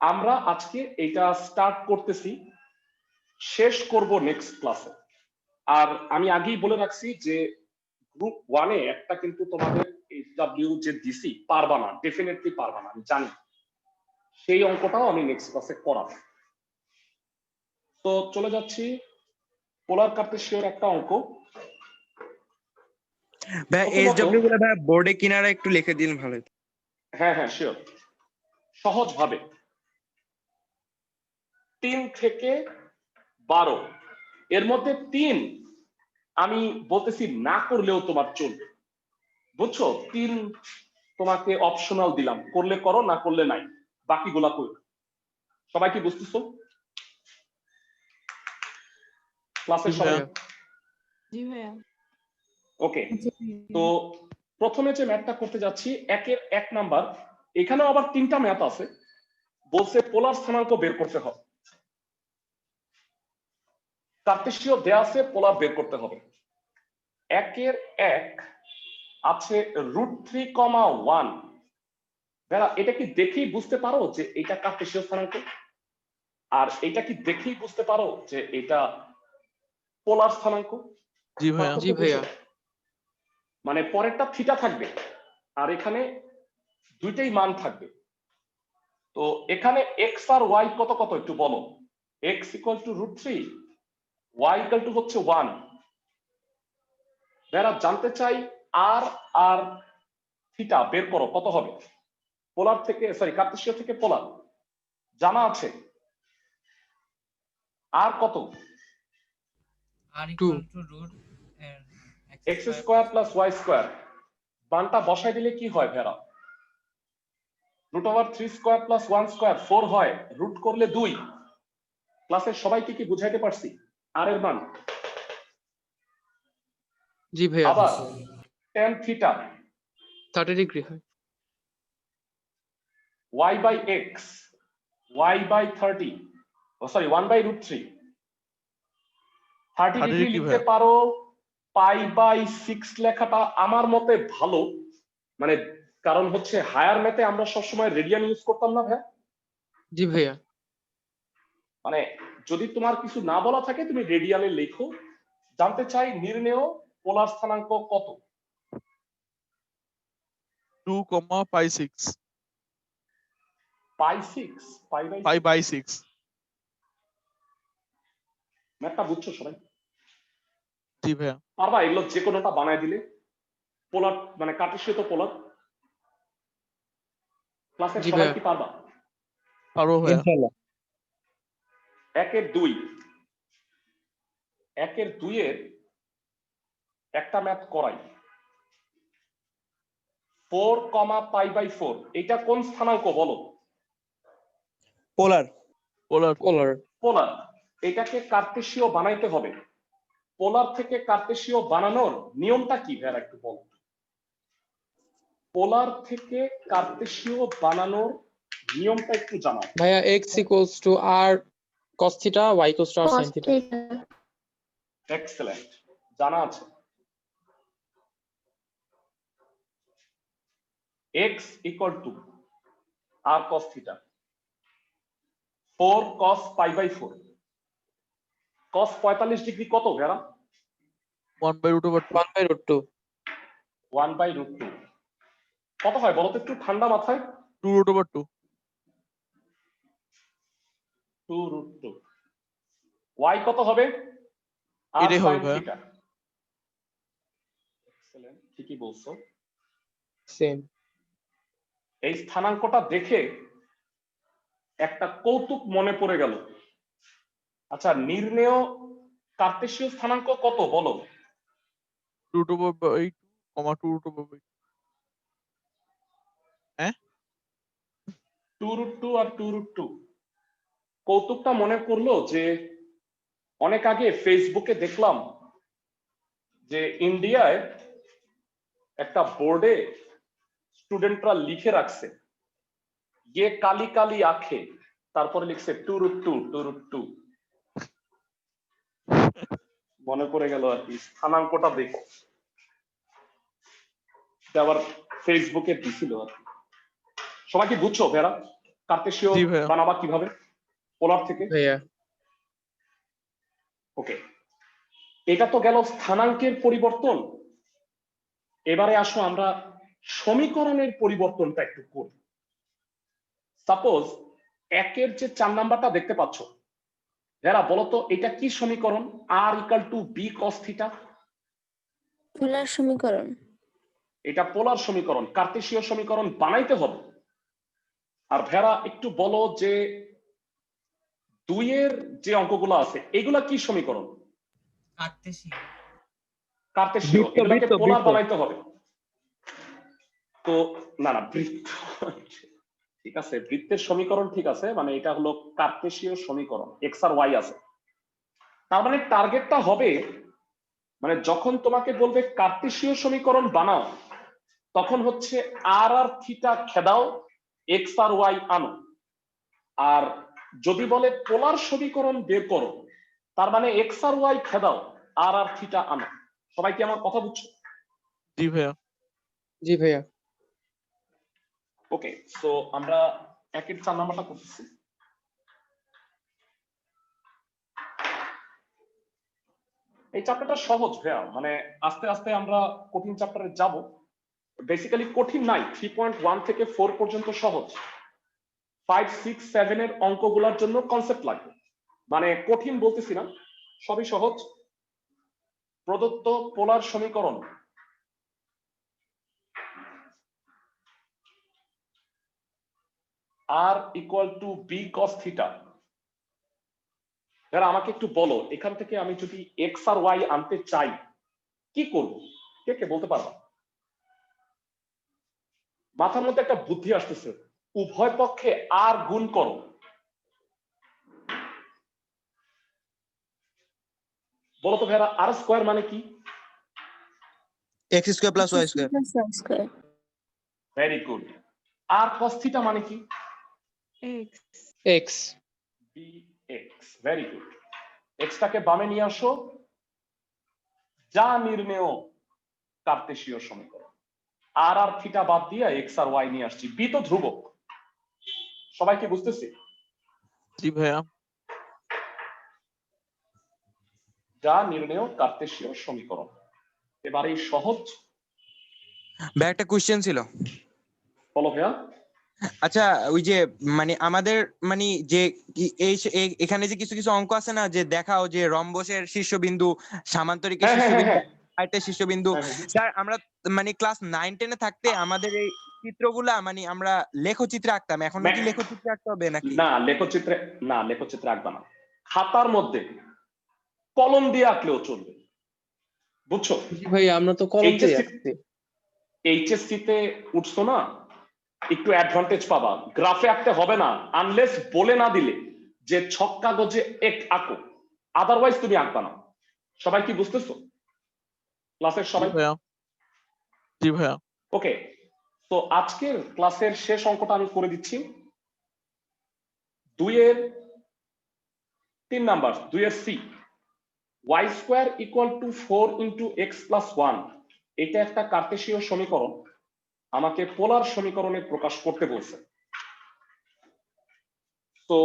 আমরা আজকে এটা স্টার্ট করতেছি, শেষ করব নেক্সট ক্লাসে। আর আমি আগেই বলে রাখছি যে গ্রুপ 1-এ একটা কিন্তু তোমাদের এইচডব্লিউ যে দিছি পারবা না, ডেফিনেটলি পারবা না, আমি জানি। সেই অঙ্কটাও আমি নেক্সট ক্লাসে করাবো। তো চলে যাচ্ছি পোলার কার্টেসীয়র একটা অঙ্ক। ভাই এইচডব্লিউ গুলো ভাই বোর্ডে কিনারে একটু লিখে দিন ভালো হতো। হ্যাঁ হ্যাঁ শিওর। সহজ ভাবে 3 থেকে 12 এর মধ্যে 3 আমি বলতেছি না করলেও তোমার চলবে, বুঝছো? 3 তোমাকে অপশনাল দিলাম, করলে করো, না করলে নাই, বাকিগুলা করো। সবাই কি বুঝতেছো? ক্লাসের জি সবাই ভাইয়া। জি ভাইয়া। ওকে তো প্রথমে যে ম্যাথটা করতে যাচ্ছি 1 নাম্বার, এখানেও আবার 3টা ম্যাথ আছে, বলছে পোলার স্থানাঙ্ক বের করতে হবে। কার্টেসীয় দেয়া আছে, পোলার বের করতে হবে। 1 আছে √3,1। বেলা এটা কি দেখেই বুঝতে পারো যে এটা কার্টেসীয় স্থানাঙ্ক? আর এটা কি দেখেই বুঝতে পারো যে এটা পোলার স্থানাঙ্ক? জি ভাইয়া। জি ভাইয়া। মানে পরেরটা থিটা থাকবে আর এখানে দুইটাই মান থাকবে। তো এখানে এক্স আর ওয়াই কত কত একটু বলো। X equal to √3, Y equal to হচ্ছে 1। যারা জানতে চাই আর আর থিটা বের করো কত হবে। পোলার থেকে কার্টেসীয় থেকে পোলার জানা আছে। আর কত? r equal to root X square plus Y square. মানটা বসাই দিলে কি হয় ভেরা? √3² প্লাস 1² 4 হয়, রুট করলে 2। ক্লাসের সবাইকে কি বুঝাইতে পারছি আর এর মান? জি ভাইয়া। আবার tan থিটা 30 ডিগ্রি হয়। y by x, y by 30, 1/√3। 30 degree degree লিখতে ভাইয়া। পারো, π/6 লেখাটা আমার মতে ভালো, মানে কারণ হচ্ছে হায়ার ম্যাথে আমরা সবসময় রেডিয়ান ইউজ করতাম না ভাইয়া। জি ভাইয়া। মানে যদি তোমার কিছু না বলা থাকে তুমি রেডিয়ালে লেখো। জানতে চাই নির্ণেয় পোলার স্থানাঙ্ক কত? 2,π6 π/6 π/6 ম্যাথটা বুঝছো সবাই? জি ভাইয়া। পারবা এগুলো যে কোনোটা বানায় দিলে? পোলার মানে কার্টেসীয় তো পোলার। ক্লাসের জি সবাই ভাইয়া। কি পারবা? পারবো ভাইয়া। ইনশাআল্লাহ। 1/2 1/2 এর একটা ম্যাথ করাই। 4,π/4 এটা কোন স্থানাঙ্ক বলো? পোলার। পোলার। পোলার। পোলার। এটাকে কার্টেসীয় বানাইতে হবে। পোলার থেকে কার্টেসীয় বানানোর নিয়মটা কি ভাইয়া একটু বলো। পোলার থেকে কার্টেসীয় বানানোর নিয়মটা একটু জানাও ভাইয়া x equals to r cos theta, y equals to r sin theta. Excellent, জানা আছে। x equal to r cos theta, 4 cos π/4। cos 45 degree কত ভেরা? 1/√2 1/√2। 1/√2 কত হয় বলো তো একটু ঠান্ডা মাথায়? 2√2 2√2। y কত হবে? r এটাই হবে sin ভাইয়া। থিটা। এক্সেলেন্ট, ঠিকই বলছো। সেম। এই স্থানাঙ্কটা দেখে একটা কৌতুক মনে পড়ে গেল। আচ্ছা, নির্ণেয় কার্টেসীয় স্থানাঙ্ক কত বলো? 2√8, 2√2 হ্যাঁ 2√2 আর 2√2। কৌতুকটা মনে পড়লো যে অনেক আগে ফেসবুকে দেখলাম যে ইন্ডিয়ায় একটা বোর্ডে স্টুডেন্টরা লিখে রাখছে ये কালি কালি আঁখে, তারপরে লিখছে 2√2 2√2। মনে পড়ে গেল আর কি, স্থানাঙ্কটা দেখো। এটা আবার ফেসবুকে দিছিল আর কি। সবাই কি বুঝছো ভেরা কার্টেসীয় জি ভাইয়া। বানাবা কিভাবে পোলার থেকে? ভাইয়া। ওকে, এটা তো গেল স্থানাঙ্কের পরিবর্তন। এবারে আসো আমরা সমীকরণের পরিবর্তনটা একটু করি। সাপোজ 1 যে 4 নাম্বারটা দেখতে পাচ্ছ, যারা বলতো এটা কি সমীকরণ? r = b cos থিটা। পোলার সমীকরণ। এটা পোলার সমীকরণ, কার্টেসীয় সমীকরণ বানাইতে হবে। আর ভেরা একটু বলো যে 2 এর যে অঙ্কগুলো আছে এগুলা কি সমীকরণ? কার্টেসীয়। কার্টেসীয়, বৃত্ত, এগুলাকে বৃত্ত, পোলার বৃত্ত। বানাইতে হবে। তো না বৃত্ত ঠিক আছে, বৃত্তের সমীকরণ ঠিক আছে, মানে এটা হলো কার্টেসীয় সমীকরণ, x আর y আছে। তার মানে টার্গেটটা হবে, মানে যখন তোমাকে বলবে কার্তেশীয় সমীকরণ বানাও, তখন হচ্ছে আর আর থিটা খেদাও, এক্স আর ওয়াই আনো। আর যদি বলে পোলার সমীকরণ বের করো, তার মানে এক্স আর ওয়াই খেদাও, আর আর থিটা আনো। সবাই কি আমার কথা বুঝছো? জি ভাইয়া। জি ভাইয়া। ওকে, সো আমরা 1-4 নাম্বারটা করতেছি। এই চ্যাপ্টারটা সহজ ভাইয়া, মানে আস্তে আস্তে আমরা কঠিন চ্যাপ্টারে যাব। বেসিক্যালি কঠিন নাই, 3.1 থেকে 4 পর্যন্ত সহজ। 5, 6, 7 এর অঙ্কগুলোর জন্য কনসেপ্ট লাগবে, মানে কঠিন বলতেছি না, সবই সহজ। প্রদত্ত পোলার সমীকরণ r equal to b cos theta. এরা আমাকে একটু বলো, এখান থেকে আমি যদি এক্স আর ওয়াই আনতে চাই কি করব? কে কে বলতে পারবা? মাথার মধ্যে একটা বুদ্ধি আসতেছে, উভয় পক্ষে আর গুণ করো। বলো তো ভাইরা, আর স্কয়ার মানে কি? X square plus Y square. Square. Very good. R cos theta মানে কি? X. X. B x. Very good. এক্সটাকে বামে নিয়ে আসো, যা নির্ণেয় কার্তেশীয় সমীকরণ। আর আর থিটা বাদ দিয়ে এক্স আর ওয়াই নিয়ে আসছি। বি তো ধ্রুবক, সবাই কি বুঝতেছি? জি ভাইয়া। যা নির্ণেয় কার্তেশীয় সমীকরণ। এবার এই সহজ। ভাই একটা কোশ্চেন ছিল। বলো ভাইয়া। আচ্ছা, ওই যে মানে আমাদের মানে যে এখানে যে কিছু কিছু অঙ্ক আছে না, যে দেখাও যে রম্বসের শীর্ষবিন্দু, সামান্তরিকের হ্যাঁ হ্যাঁ হ্যাঁ শীর্ষবিন্দু, হ্যাঁ আরেকটা শীর্ষবিন্দু। হ্যাঁ, হ্যাঁ। স্যার আমরা মানে ক্লাস 9-10 থাকতে আমাদের এই চিত্রগুলা মানে আমরা লেখচিত্রে আঁকতাম, এখন কি লেখচিত্রে আঁকতে হবে নাকি? না, লেখচিত্রে না, লেখচিত্রে আঁকবা না, খাতার মধ্যে কলম দিয়ে আঁকলেও চলবে, বুঝছো? জি ভাইয়া, আমরা তো কলম দিয়ে আঁকছি। এইচএসসি তে উঠছো না, একটু অ্যাডভান্টেজ পাবা। গ্রাফে আঁকতে হবে না, আনলেস বলে না দিলে যে ছক কাগজে এক আঁকো, আদারওয়াইজ তুমি আঁকবা না। সবাই কি বুঝতেছো? ক্লাসের জি সবাই? ভাইয়া। জি ভাইয়া। ওকে, তো আজকের ক্লাসের শেষ অঙ্কটা আমি করে দিচ্ছি। 2-এর 3 নাম্বার, 2-এর C. y square equal to 4 into X plus 1, এটা একটা কার্তেশীয় সমীকরণ, আমাকে পোলার সমীকরণে প্রকাশ করতে বলছে। তো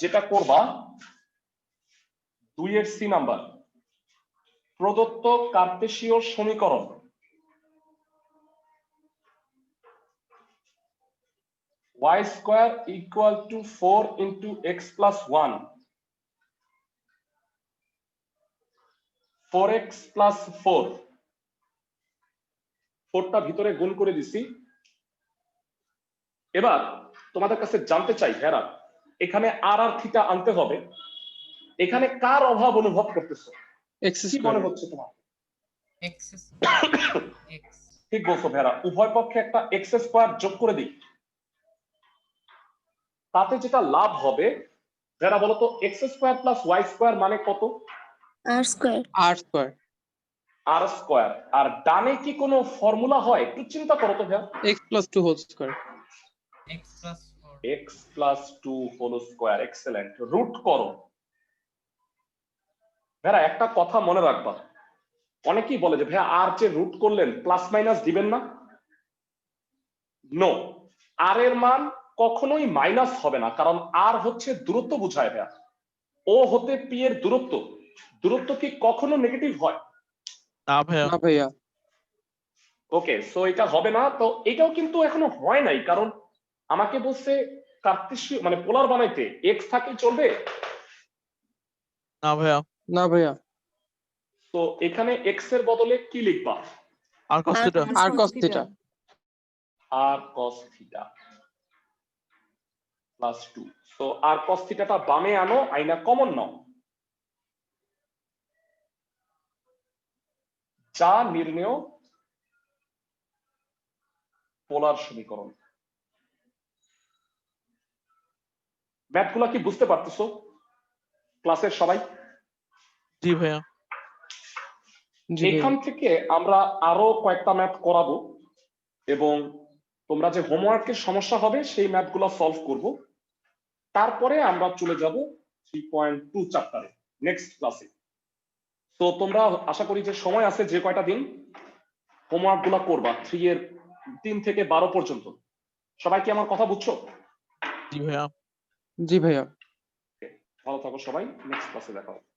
যেটা করবা, 2-এর সি নাম্বার, প্রদত্ত কার্তেশীয় সমীকরণ y square equal to 4 into X plus 1, 4x plus 4, 4টা ভিতরে গুণ করে দিছি। এবার তোমাদের কাছে জানতে চাই ভেরা, এখানে আর আর থিটা আনতে হবে, এখানে কার অভাব অনুভব করতেছো? এক্স কি স্কয়ার। মনে হচ্ছে তোমার? এক্স এক্স ঠিক বলছো ভেরা, উভয় পক্ষে একটা এক্স স্কয়ার যোগ করে দিই, তাতে যেটা লাভ হবে ভেরা বলো তো, X square plus Y square মানে কত? R square. R square. R square. আর ডানে কি কোনো ফর্মুলা হয়? একটু চিন্তা করো তো Vera. X plus 2 whole square. X plus 4 X plus 2 whole square. Excellent. Root করো ভেরা। একটা কথা মনে রাখবা, অনেকেই বলে যে ভাইয়া আর যে রুট করলেন প্লাস মাইনাস দিবেন না। নো, আর এর মান কখনোই মাইনাস হবে না, কারণ আর হচ্ছে দূরত্ব বোঝায় ভাইয়া। ও হতে পি এর দূরত্ব, দূরত্ব কি কখনো নেগেটিভ হয়? না ভাইয়া। না ভাইয়া। ওকে, সো এটা হবে না। তো এটাও কিন্তু এখনো হয় নাই, কারণ আমাকে বলছে কার্তেশীয় মানে পোলার বানাইতে এক্স থাকলে চলবে। না ভাইয়া। না ভাইয়া। তো এখানে এক্স এর বদলে কি লিখবা? আর কস থিটা। আর কস থিটা। আর কস থিটা প্লাস 2। সো আর কস থিটাটা বামে আনো, আইনা কমন নাও, যা নির্ণেয় পোলার সমীকরণ। ম্যাথগুলা কি বুঝতে পারতেছো ক্লাসের সবাই? জি ভাইয়া। জি ভাইয়া। এখান থেকে আমরা আরো কয়েকটা ম্যাথ করাবো এবং তোমরা যে হোমওয়ার্কের সমস্যা হবে সেই ম্যাথগুলো সলভ করব। তারপরে আমরা চলে যাব 3.2 চ্যাপ্টারে নেক্সট ক্লাসে। তো তোমরা আশা করি যে সময় আছে যে কয়টা দিন হোমওয়ার্ক গুলা করবা 3 এর 3 থেকে 12 পর্যন্ত। সবাই কি আমার কথা বুঝছো? জি ভাইয়া। জি ভাইয়া। ভালো থাকো সবাই, নেক্সট ক্লাসে দেখা হবে।